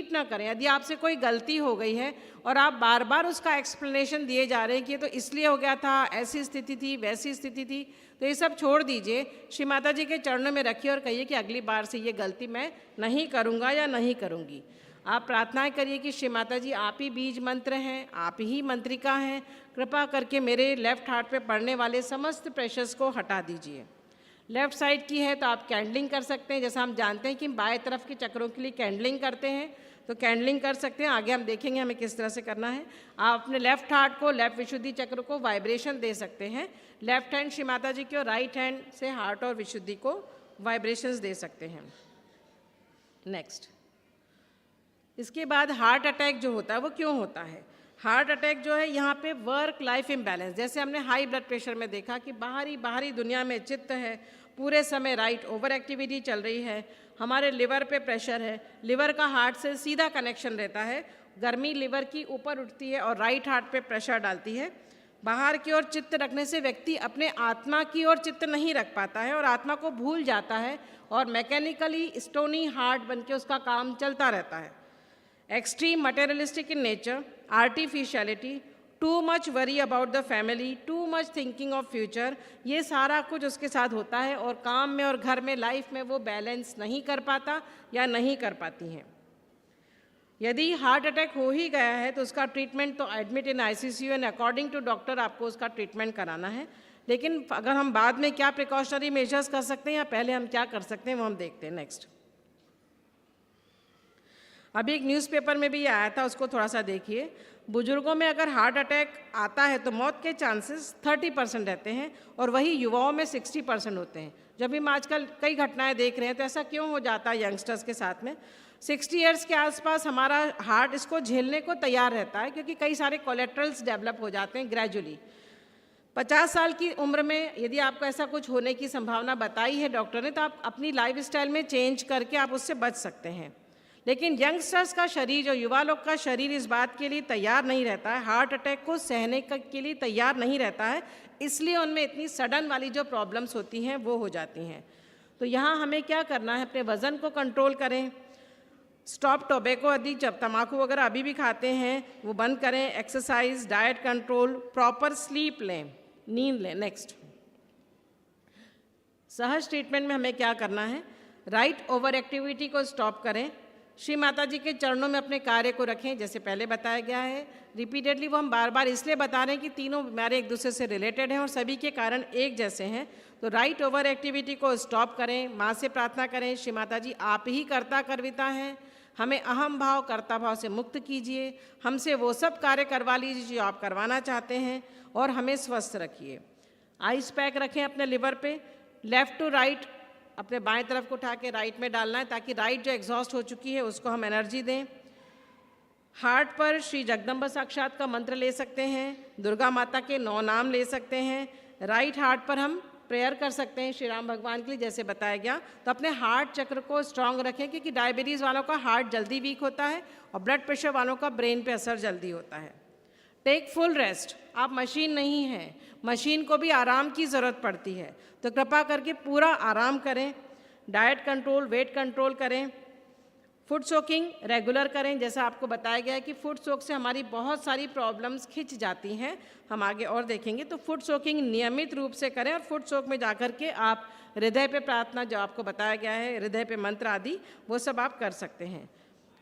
रिपीट ना करें। यदि आपसे कोई गलती हो गई है और आप बार बार उसका एक्सप्लेनेशन दिए जा रहे हैं कि ये तो इसलिए हो गया था, ऐसी स्थिति थी, वैसी स्थिति थी, तो ये सब छोड़ दीजिए, श्री माता जी के चरणों में रखिए और कहिए कि अगली बार से ये गलती मैं नहीं करूँगा या नहीं करूँगी। आप प्रार्थनाएं करिए कि श्री माता जी आप ही बीज मंत्र हैं, आप ही मंत्रिका हैं, कृपा करके मेरे लेफ्ट हार्ट पे पड़ने वाले समस्त प्रेशर्स को हटा दीजिए। लेफ़्ट साइड की है तो आप कैंडलिंग कर सकते हैं, जैसा हम जानते हैं कि बाएं तरफ के चक्रों के लिए कैंडलिंग करते हैं, तो कैंडलिंग कर सकते हैं। आगे हम देखेंगे हमें किस तरह से करना है। आप अपने लेफ्ट हार्ट को, लेफ्ट विशुद्धि चक्र को वाइब्रेशन दे सकते हैं। लेफ्ट हैंड श्री माता जी की और राइट हैंड से हार्ट और विशुद्धि को वाइब्रेशंस दे सकते हैं। नेक्स्ट, इसके बाद हार्ट अटैक जो होता है वो क्यों होता है? हार्ट अटैक जो है यहाँ पे वर्क लाइफ इम्बैलेंस, जैसे हमने हाई ब्लड प्रेशर में देखा कि बाहरी दुनिया में चित्त है, पूरे समय राइट ओवर एक्टिविटी चल रही है, हमारे लिवर पे प्रेशर है, लिवर का हार्ट से सीधा कनेक्शन रहता है, गर्मी लिवर की ऊपर उठती है और राइट हार्ट पे प्रेशर डालती है। बाहर की ओर चित्त रखने से व्यक्ति अपने आत्मा की ओर चित्त नहीं रख पाता है और आत्मा को भूल जाता है और मैकेनिकली स्टोनी हार्ट बन के उसका काम चलता रहता है। Extreme materialistic in nature, artificiality, too much worry about the family, too much thinking of future, ये सारा कुछ उसके साथ होता है और काम में और घर में, लाइफ में वो बैलेंस नहीं कर पाता या नहीं कर पाती हैं। यदि हार्ट अटैक हो ही गया है तो उसका ट्रीटमेंट तो admit in ICU and according to doctor आपको उसका ट्रीटमेंट कराना है। लेकिन अगर हम बाद में क्या प्रिकॉशनरी मेजर्स कर सकते हैं या पहले हम क्या कर सकते हैं वो हम देखते हैं। नेक्स्ट, अभी एक न्यूज़पेपर में भी आया था, उसको थोड़ा सा देखिए। बुजुर्गों में अगर हार्ट अटैक आता है तो मौत के चांसेस 30% रहते हैं और वही युवाओं में 60% होते हैं। जब हम आजकल कई घटनाएं देख रहे हैं तो ऐसा क्यों हो जाता है यंगस्टर्स के साथ में? 60 ईयर्स के आसपास हमारा हार्ट इसको झेलने को तैयार रहता है क्योंकि कई सारे कोलेट्रल्स डेवलप हो जाते हैं ग्रेजुअली। 50 साल की उम्र में यदि आपको ऐसा कुछ होने की संभावना बताई है डॉक्टर ने, तो आप अपनी लाइफस्टाइल में चेंज करके आप उससे बच सकते हैं। लेकिन यंगस्टर्स का शरीर, जो युवा लोग का शरीर इस बात के लिए तैयार नहीं रहता है, हार्ट अटैक को सहने के लिए तैयार नहीं रहता है, इसलिए उनमें इतनी सडन वाली जो प्रॉब्लम्स होती हैं वो हो जाती हैं। तो यहाँ हमें क्या करना है? अपने वज़न को कंट्रोल करें, स्टॉप टोबैको, यदि जब तम्बाकू वगैरह अभी भी खाते हैं वो बंद करें, exercise, diet control, proper sleep लें, नींद लें। नेक्स्ट, सहज ट्रीटमेंट में हमें क्या करना है? राइट ओवर एक्टिविटी को स्टॉप करें, श्री माता जी के चरणों में अपने कार्य को रखें, जैसे पहले बताया गया है। रिपीटेडली वो हम बार बार इसलिए बता रहे हैं कि तीनों बीमारी एक दूसरे से रिलेटेड हैं और सभी के कारण एक जैसे हैं। तो राइट ओवर एक्टिविटी को स्टॉप करें, माँ से प्रार्थना करें, श्री माता जी आप ही कर्ता करविता हैं, हमें अहम भाव कर्ता भाव से मुक्त कीजिए, हमसे वो सब कार्य करवा लीजिए जो आप करवाना चाहते हैं और हमें स्वस्थ रखिए। आइस पैक रखें अपने लिवर पे, लेफ़्ट टू राइट अपने बाएं तरफ को उठा के राइट में डालना है ताकि राइट जो एग्जॉस्ट हो चुकी है उसको हम एनर्जी दें। हार्ट पर श्री जगदम्बा साक्षात का मंत्र ले सकते हैं, दुर्गा माता के 9 नाम ले सकते हैं। राइट हार्ट पर हम प्रेयर कर सकते हैं श्री राम भगवान के लिए, जैसे बताया गया। तो अपने हार्ट चक्र को स्ट्रांग रखें क्योंकि डायबिटीज़ वालों का हार्ट जल्दी वीक होता है और ब्लड प्रेशर वालों का ब्रेन पे असर जल्दी होता है। टेक फुल रेस्ट, आप मशीन नहीं हैं, मशीन को भी आराम की ज़रूरत पड़ती है, तो कृपा करके पूरा आराम करें। डाइट कंट्रोल, वेट कंट्रोल करें, फूड सोकिंग रेगुलर करें, जैसा आपको बताया गया है कि फूड सोक से हमारी बहुत सारी प्रॉब्लम्स खिंच जाती हैं, हम आगे और देखेंगे। तो फूड सोकिंग नियमित रूप से करें और फूड सोक में जाकर के आप हृदय पे प्रार्थना, जो आपको बताया गया है, हृदय पे मंत्र आदि, वो सब आप कर सकते हैं।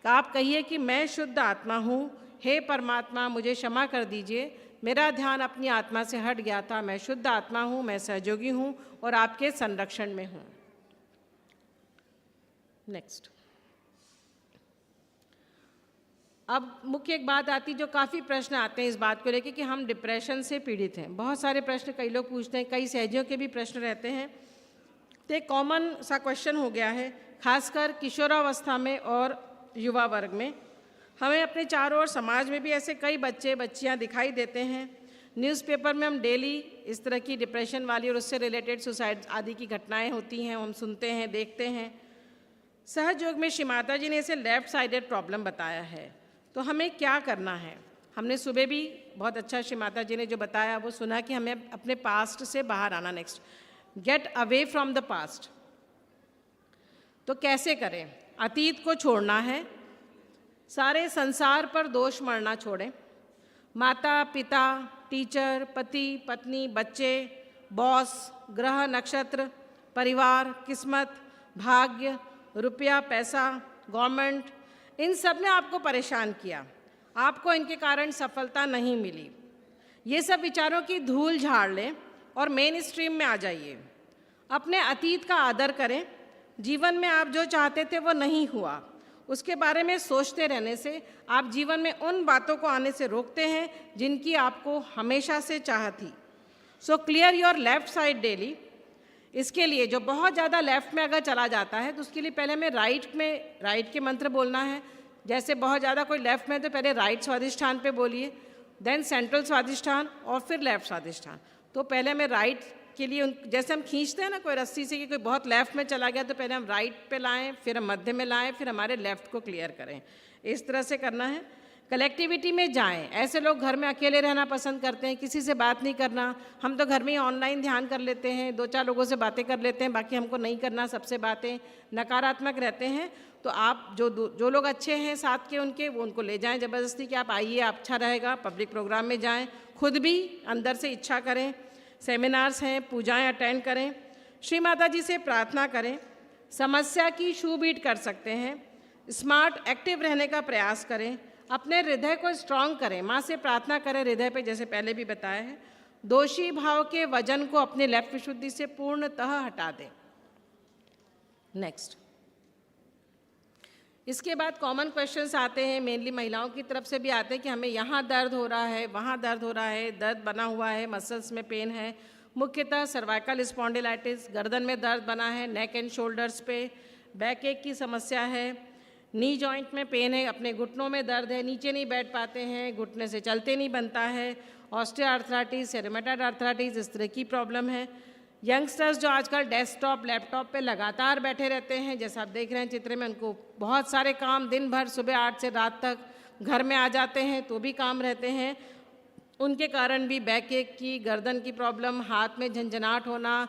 आप कहिए कि मैं शुद्ध आत्मा हूँ, हे परमात्मा मुझे क्षमा कर दीजिए, मेरा ध्यान अपनी आत्मा से हट गया था, मैं शुद्ध आत्मा हूँ, मैं सहयोगी हूँ और आपके संरक्षण में हूँ। नेक्स्ट, अब मुख्य एक बात आती, जो काफ़ी प्रश्न आते हैं इस बात को लेकर कि हम डिप्रेशन से पीड़ित हैं। बहुत सारे प्रश्न कई लोग पूछते हैं, कई सहयोगियों के भी प्रश्न रहते हैं। तो एक कॉमन सा क्वेश्चन हो गया है, खासकर किशोरावस्था में और युवा वर्ग में। हमें अपने चारों ओर समाज में भी ऐसे कई बच्चे बच्चियां दिखाई देते हैं। न्यूज़पेपर में हम डेली इस तरह की डिप्रेशन वाली और उससे रिलेटेड सुसाइड आदि की घटनाएं होती हैं, हम सुनते हैं, देखते हैं। सहज योग में श्री माता जी ने इसे लेफ्ट साइडेड प्रॉब्लम बताया है। तो हमें क्या करना है? हमने सुबह भी बहुत अच्छा श्री माता जी ने जो बताया वो सुना कि हमें अपने पास्ट से बाहर आना। Next, get away from the past. तो कैसे करें? अतीत को छोड़ना है, सारे संसार पर दोष मढ़ना छोड़ें। माता पिता, टीचर, पति पत्नी, बच्चे, बॉस, ग्रह नक्षत्र, परिवार, किस्मत, भाग्य, रुपया पैसा, गवर्नमेंट, इन सब ने आपको परेशान किया, आपको इनके कारण सफलता नहीं मिली। ये सब विचारों की धूल झाड़ लें और मेन स्ट्रीम में आ जाइए। अपने अतीत का आदर करें। जीवन में आप जो चाहते थे वो नहीं हुआ, उसके बारे में सोचते रहने से आप जीवन में उन बातों को आने से रोकते हैं जिनकी आपको हमेशा से चाह थी। So clear your left side daily. इसके लिए जो बहुत ज़्यादा लेफ्ट में अगर चला जाता है तो उसके लिए पहले हमें राइट के मंत्र बोलना है। जैसे बहुत ज़्यादा कोई लेफ्ट में तो पहले राइट स्वादिष्ठान पे बोलिए, देन सेंट्रल स्वादिष्ठान और फिर लेफ्ट स्वादिष्ठान। तो पहले हमें राइट के लिए जैसे हम खींचते हैं ना कोई रस्सी से कि कोई बहुत लेफ्ट में चला गया तो पहले हम राइट पे लाएं, फिर हम मध्य में लाएं, फिर हमारे लेफ्ट को क्लियर करें। इस तरह से करना है। कलेक्टिविटी में जाएं। ऐसे लोग घर में अकेले रहना पसंद करते हैं, किसी से बात नहीं करना। हम तो घर में ही ऑनलाइन ध्यान कर लेते हैं, 2-4 लोगों से बातें कर लेते हैं, बाकी हमको नहीं करना सबसे बातें। नकारात्मक रहते हैं तो आप जो लोग अच्छे हैं साथ के वो उनको ले जाएं ज़बरदस्ती कि आप आइए, आप अच्छा रहेगा। पब्लिक प्रोग्राम में जाएं, खुद भी अंदर से इच्छा करें। सेमिनार्स हैं, पूजाएं अटेंड करें, श्री माता जी से प्रार्थना करें। समस्या की शू बीट कर सकते हैं। स्मार्ट एक्टिव रहने का प्रयास करें। अपने हृदय को स्ट्रांग करें। माँ से प्रार्थना करें हृदय पे, जैसे पहले भी बताया है। दोषी भाव के वजन को अपने लेफ्ट विशुद्धि से पूर्णतः हटा दें। नेक्स्ट, इसके बाद कॉमन क्वेश्चंस आते हैं, मेनली महिलाओं की तरफ से भी आते हैं कि हमें यहाँ दर्द हो रहा है, वहाँ दर्द हो रहा है, दर्द बना हुआ है, मसल्स में पेन है। मुख्यतः सर्वाइकल स्पॉन्डिलाइटिस, गर्दन में दर्द बना है, नेक एंड शोल्डर्स पे, बैक एक की समस्या है, नी जॉइंट में पेन है, अपने घुटनों में दर्द है, नीचे नहीं बैठ पाते हैं, घुटने से चलते नहीं बनता है, ऑस्टियोआर्थराइटिस, रूमेटॉइड आर्थराइटिस, इस तरह की प्रॉब्लम है। यंगस्टर्स जो आजकल डेस्कटॉप लैपटॉप पे लगातार बैठे रहते हैं, जैसा आप देख रहे हैं चित्र में, उनको बहुत सारे काम दिन भर सुबह 8 से रात तक, घर में आ जाते हैं तो भी काम रहते हैं, उनके कारण भी बैक एक की, गर्दन की प्रॉब्लम, हाथ में झंझनाहट होना,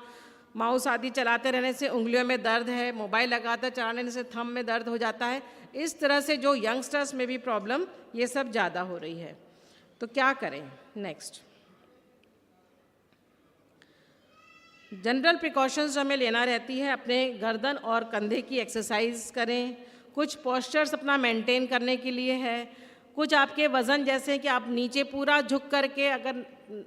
माउस आदि चलाते रहने से उंगलियों में दर्द है, मोबाइल लगातार चलाने से थंब में दर्द हो जाता है। इस तरह से जो यंगस्टर्स में भी प्रॉब्लम ये सब ज़्यादा हो रही है, तो क्या करें। नेक्स्ट, जनरल प्रिकॉशंस हमें लेना रहती है। अपने गर्दन और कंधे की एक्सरसाइज करें। कुछ पोस्चर्स अपना मेंटेन करने के लिए है। कुछ आपके वज़न जैसे कि आप नीचे पूरा झुक करके, अगर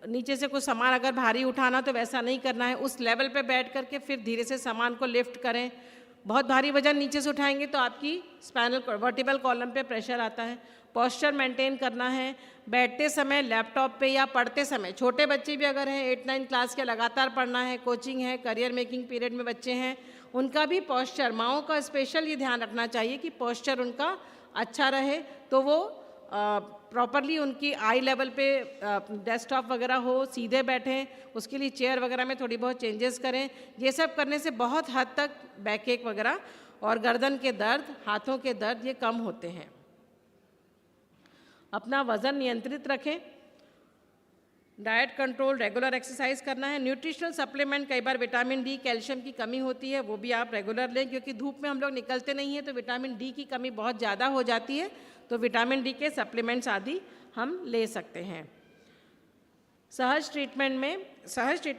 नीचे से कुछ सामान अगर भारी उठाना तो वैसा नहीं करना है, उस लेवल पे बैठ करके फिर धीरे से सामान को लिफ्ट करें। बहुत भारी वजन नीचे से उठाएंगे तो आपकी स्पाइनल वर्टिबल कॉलम पे प्रेशर आता है। पोस्चर मेंटेन करना है। बैठते समय, लैपटॉप पे या पढ़ते समय, छोटे बच्चे भी अगर हैं 8-9 क्लास के, लगातार पढ़ना है, कोचिंग है, करियर मेकिंग पीरियड में बच्चे हैं, उनका भी पोस्चर, माँओं का स्पेशल ये ध्यान रखना चाहिए कि पोस्चर उनका अच्छा रहे, तो वो प्रॉपरली उनकी आई लेवल पे डेस्कटॉप वगैरह हो, सीधे बैठें। उसके लिए चेयर वगैरह में थोड़ी बहुत चेंजेस करें। ये सब करने से बहुत हद तक बैक एक वगैरह और गर्दन के दर्द, हाथों के दर्द ये कम होते हैं। अपना वज़न नियंत्रित रखें। डाइट कंट्रोल, रेगुलर एक्सरसाइज करना है। न्यूट्रिशनल सप्लीमेंट, कई बार विटामिन डी, कैल्शियम की कमी होती है, वो भी आप रेगुलर लें, क्योंकि धूप में हम लोग निकलते नहीं हैं तो विटामिन डी की कमी बहुत ज़्यादा हो जाती है, तो विटामिन डी के सप्लीमेंट्स आदि हम ले सकते हैं। सहज ट्रीटमेंट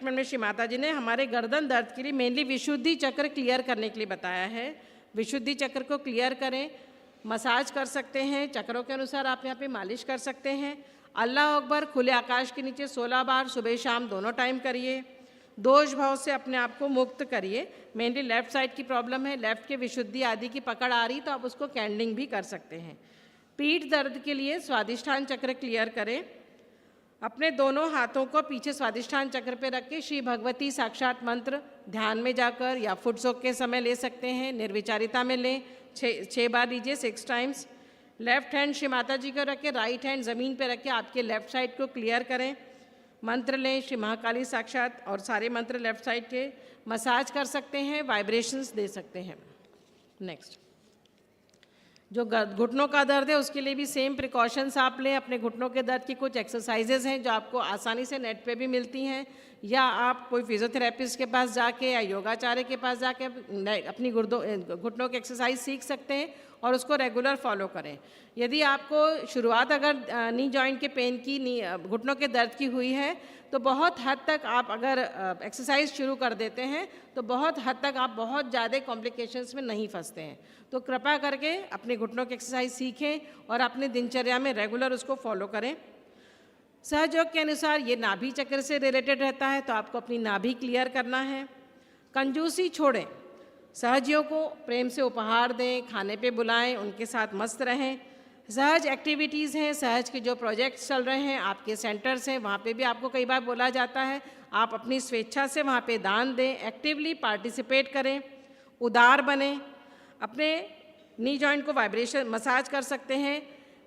में श्री माता जी ने हमारे गर्दन दर्द के लिए मेनली विशुद्धि चक्र क्लियर करने के लिए बताया है। विशुद्धि चक्र को क्लियर करें। मसाज कर सकते हैं, चक्रों के अनुसार आप यहाँ पे मालिश कर सकते हैं। अल्लाह अकबर खुले आकाश के नीचे 16 बार सुबह शाम दोनों टाइम करिए। दोष भाव से अपने आप को मुक्त करिए। मेनली लेफ्ट साइड की प्रॉब्लम है, लेफ्ट के विशुद्धि आदि की पकड़ आ रही तो आप उसको कैंडलिंग भी कर सकते हैं। पीठ दर्द के लिए स्वादिष्ठान चक्र क्लियर करें। अपने दोनों हाथों को पीछे स्वादिष्ठान चक्र पे रख के श्री भगवती साक्षात मंत्र ध्यान में जाकर या फुट सोक के समय ले सकते हैं। निर्विचारिता में लें, 6 बार लीजिए, 6 times. Left hand Shri Mata जी को रख के, राइट हैंड ज़मीन पे रख के आपके लेफ्ट साइड को क्लियर करें। मंत्र लें श्री महाकाली साक्षात और सारे मंत्र लेफ्ट साइड के। मसाज कर सकते हैं, वाइब्रेशंस दे सकते हैं। नेक्स्ट, जो घुटनों का दर्द है उसके लिए भी सेम प्रिकॉशंस आप लें। अपने घुटनों के दर्द की कुछ एक्सरसाइजेज हैं जो आपको आसानी से नेट पे भी मिलती हैं, या आप कोई फिजियोथेरेपिस्ट के पास जाके या योगाचार्य के पास जाके अपनी घुटनों की एक्सरसाइज सीख सकते हैं और उसको रेगुलर फॉलो करें। यदि आपको शुरुआत अगर नी जॉइंट के पेन की, घुटनों के दर्द की हुई है, तो बहुत हद तक आप अगर एक्सरसाइज शुरू कर देते हैं तो बहुत हद तक आप बहुत ज़्यादा कॉम्प्लिकेशंस में नहीं फंसते हैं। तो कृपया करके अपने घुटनों की एक्सरसाइज सीखें और अपनी दिनचर्या में रेगुलर उसको फॉलो करें। सहयोग के अनुसार ये नाभि चक्र से रिलेटेड रहता है, तो आपको अपनी नाभि क्लियर करना है। कंजूसी छोड़ें, सहजियों को प्रेम से उपहार दें, खाने पे बुलाएं, उनके साथ मस्त रहें। सहज एक्टिविटीज़ हैं, सहज के जो प्रोजेक्ट्स चल रहे हैं, आपके सेंटर्स हैं, वहाँ पे भी आपको कई बार बोला जाता है, आप अपनी स्वेच्छा से वहाँ पे दान दें, एक्टिवली पार्टिसिपेट करें, उदार बनें। अपने नी जॉइंट को वाइब्रेशन मसाज कर सकते हैं।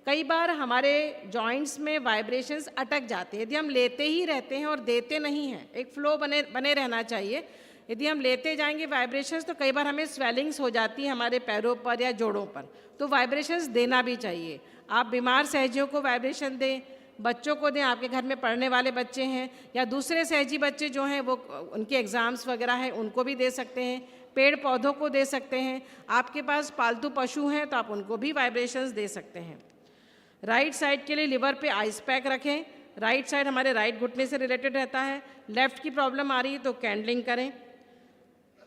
कई बार हमारे जॉइंट्स में वाइब्रेशंस अटक जाते हैं, यदि हम लेते ही रहते हैं और देते नहीं हैं, एक फ्लो बने रहना चाहिए। यदि हम लेते जाएंगे वाइब्रेशंस तो कई बार हमें स्वेलिंग्स हो जाती है हमारे पैरों पर या जोड़ों पर, तो वाइब्रेशंस देना भी चाहिए। आप बीमार सहजियों को वाइब्रेशन दें, बच्चों को दें, आपके घर में पढ़ने वाले बच्चे हैं या दूसरे सहजी बच्चे जो हैं वो उनके एग्ज़ाम्स वगैरह हैं उनको भी दे सकते हैं, पेड़ पौधों को दे सकते हैं, आपके पास पालतू पशु हैं तो आप उनको भी वाइब्रेशंस दे सकते हैं। राइट साइड के लिए लिवर पे आइस पैक रखें, राइट साइड हमारे राइट घुटने से रिलेटेड रहता है। लेफ़्ट की प्रॉब्लम आ रही है तो कैंडलिंग करें।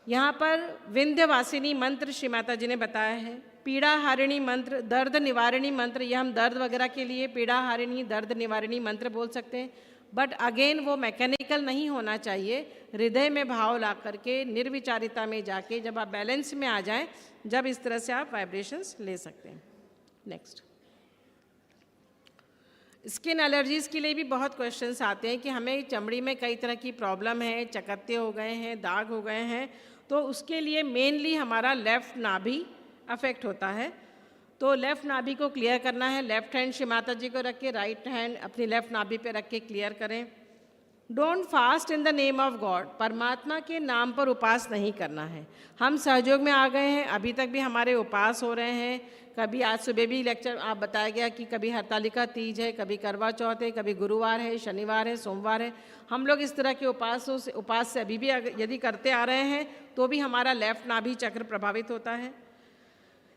यहाँ पर विंध्यवासिनी मंत्र श्री माता जी ने बताया है, पीड़ा हारिणी मंत्र, दर्द निवारणी मंत्र, यह हम दर्द वगैरह के लिए पीड़ा हारिणी दर्द निवारणी मंत्र बोल सकते हैं, बट अगेन वो मैकेनिकल नहीं होना चाहिए, हृदय में भाव ला करके निर्विचारिता में जाके जब आप बैलेंस में आ जाएं, जब इस तरह से आप वाइब्रेशंस ले सकते हैं। नेक्स्ट, स्किन एलर्जीज़ के लिए भी बहुत क्वेश्चंस आते हैं कि हमें चमड़ी में कई तरह की प्रॉब्लम है, चकत्ते हो गए हैं, दाग हो गए हैं, तो उसके लिए मेनली हमारा लेफ़्ट नाभि अफेक्ट होता है। तो लेफ़्ट नाभि को क्लियर करना है, लेफ़्ट हैंड श्री माता जी को रख के, राइट हैंड अपनी लेफ़्ट नाभि पे रख के क्लियर करें। Don't fast in the name of God, परमात्मा के नाम पर उपास नहीं करना है। हम सहयोग में आ गए हैं, अभी तक भी हमारे उपास हो रहे हैं। कभी आज सुबह भी लेक्चर आप बताया गया कि कभी हरतालिका तीज है, कभी करवा चौथ है, कभी गुरुवार है, शनिवार है, सोमवार है। हम लोग इस तरह के उपास से अभी भी यदि करते आ रहे हैं तो भी हमारा लेफ़्ट नाभि चक्र प्रभावित होता है।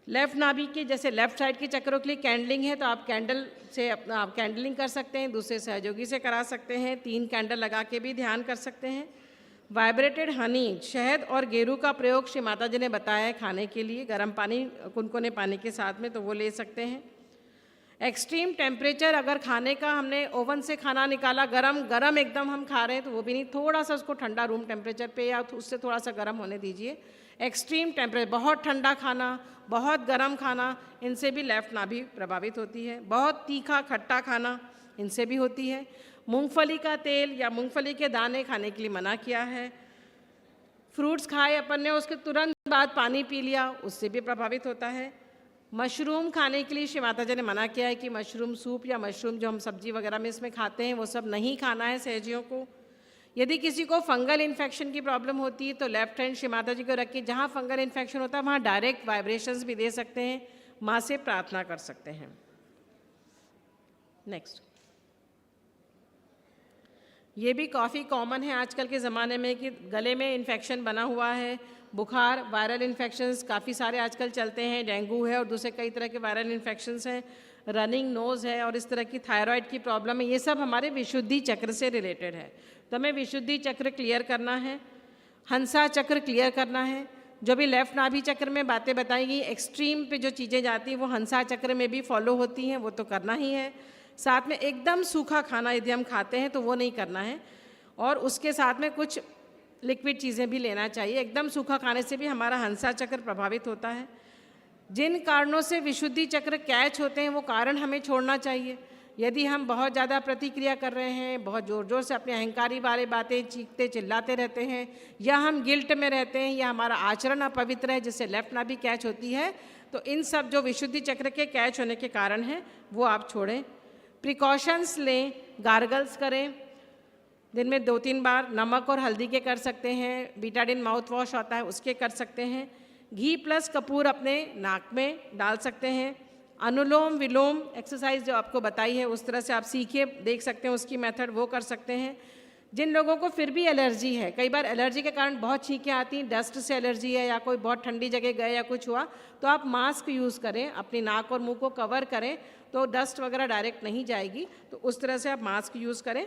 लेफ़्ट नाभि के जैसे लेफ़्ट साइड के चक्रों के लिए कैंडलिंग है तो आप कैंडल से अपना आप कैंडलिंग कर सकते हैं, दूसरे सहयोगी से करा सकते हैं, 3 कैंडल लगा के भी ध्यान कर सकते हैं। वाइब्रेटेड हनी, शहद और गेरू का प्रयोग श्री माता जी ने बताया है खाने के लिए, गर्म पानी कुनकुने पानी के साथ में, तो वो ले सकते हैं। एक्सट्रीम टेम्परेचर, अगर खाने का हमने ओवन से खाना निकाला, गरम एकदम हम खा रहे हैं तो वो भी नहीं, थोड़ा सा उसको ठंडा रूम टेम्परेचर पे या उससे थोड़ा सा गर्म होने दीजिए। एक्सट्रीम टेम्परेचर, बहुत ठंडा खाना, बहुत गर्म खाना, इनसे भी लेफ़्ट नाभि प्रभावित होती है। बहुत तीखा खट्टा खाना, इनसे भी होती है। मूंगफली का तेल या मूंगफली के दाने खाने के लिए मना किया है। फ्रूट्स खाए अपन ने, उसके तुरंत बाद पानी पी लिया, उससे भी प्रभावित होता है। मशरूम खाने के लिए श्री माता जी ने मना किया है कि मशरूम सूप या मशरूम जो हम सब्जी वगैरह में इसमें खाते हैं वो सब नहीं खाना है सहजियों को। यदि किसी को फंगल इन्फेक्शन की प्रॉब्लम होती है तो लेफ़्ट हैंड श्री माता जी को रख के जहाँ फंगल इन्फेक्शन होता है वहाँ डायरेक्ट वाइब्रेशंस भी दे सकते हैं, माँ से प्रार्थना कर सकते हैं। नेक्स्ट, ये भी काफ़ी कॉमन है आजकल के ज़माने में कि गले में इन्फेक्शन बना हुआ है, बुखार, वायरल इन्फेक्शंस काफ़ी सारे आजकल चलते हैं, डेंगू है और दूसरे कई तरह के वायरल इन्फेक्शंस हैं, रनिंग नोज़ है और इस तरह की थायराइड की प्रॉब्लम है, ये सब हमारे विशुद्धि चक्र से रिलेटेड है। तो हमें विशुद्धि चक्र क्लियर करना है, हंसा चक्र क्लियर करना है। जो भी लेफ़्ट नाभि चक्र में बातें बताई गई, एक्सट्रीम पे जो चीज़ें जाती हैं वो हंसा चक्र में भी फॉलो होती हैं, वो तो करना ही है। साथ में एकदम सूखा खाना यदि हम खाते हैं तो वो नहीं करना है, और उसके साथ में कुछ लिक्विड चीज़ें भी लेना चाहिए। एकदम सूखा खाने से भी हमारा हंसा चक्र प्रभावित होता है। जिन कारणों से विशुद्धि चक्र कैच होते हैं वो कारण हमें छोड़ना चाहिए। यदि हम बहुत ज़्यादा प्रतिक्रिया कर रहे हैं, बहुत ज़ोर ज़ोर से अपने अहंकारी वाले बातें चीखते चिल्लाते रहते हैं, या हम गिल्ट में रहते हैं, या हमारा आचरण अपवित्र है जिससे लेफ़्ट नाभि कैच होती है, तो इन सब जो विशुद्धि चक्र के कैच होने के कारण हैं वो आप छोड़ें। प्रिकॉशंस लें, गार्गल्स करें, दिन में 2-3 बार नमक और हल्दी के कर सकते हैं, बीटाडिन माउथ वॉश आता है उसके कर सकते हैं। घी प्लस कपूर अपने नाक में डाल सकते हैं। अनुलोम विलोम एक्सरसाइज जो आपको बताई है उस तरह से आप सीखिए, देख सकते हैं उसकी मेथड, वो कर सकते हैं। जिन लोगों को फिर भी एलर्जी है, कई बार एलर्जी के कारण बहुत छींकें आती हैं, डस्ट से एलर्जी है या कोई बहुत ठंडी जगह गए या कुछ हुआ, तो आप मास्क यूज़ करें, अपनी नाक और मुंह को कवर करें, तो डस्ट वगैरह डायरेक्ट नहीं जाएगी, तो उस तरह से आप मास्क यूज़ करें।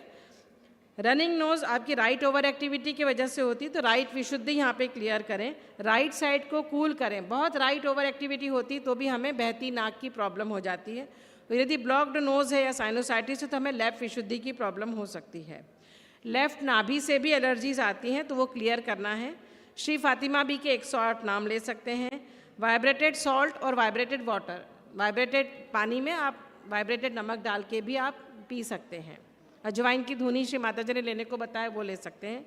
रनिंग नोज़ आपकी राइट ओवर एक्टिविटी की वजह से होती है, तो राइट विशुद्धि यहाँ पे क्लियर करें। राइट साइड को कूल करें, बहुत राइट ओवर एक्टिविटी होती तो भी हमें बहती नाक की प्रॉब्लम हो जाती है। तो यदि ब्लॉक्ड नोज़ है या साइनोसाइटिस है तो हमें लेफ्ट विशुद्धि की प्रॉब्लम हो सकती है। लेफ्ट नाभि से भी एलर्जीज आती हैं तो वो क्लियर करना है। श्री फातिमा बी के 108 नाम ले सकते हैं। वाइब्रेटेड सॉल्ट और वाइब्रेटेड वाटर, वाइब्रेटेड पानी में आप वाइब्रेटेड नमक डाल के भी आप पी सकते हैं। अजवाइन की धुनी श्री माता जी ने लेने को बताया, वो ले सकते हैं।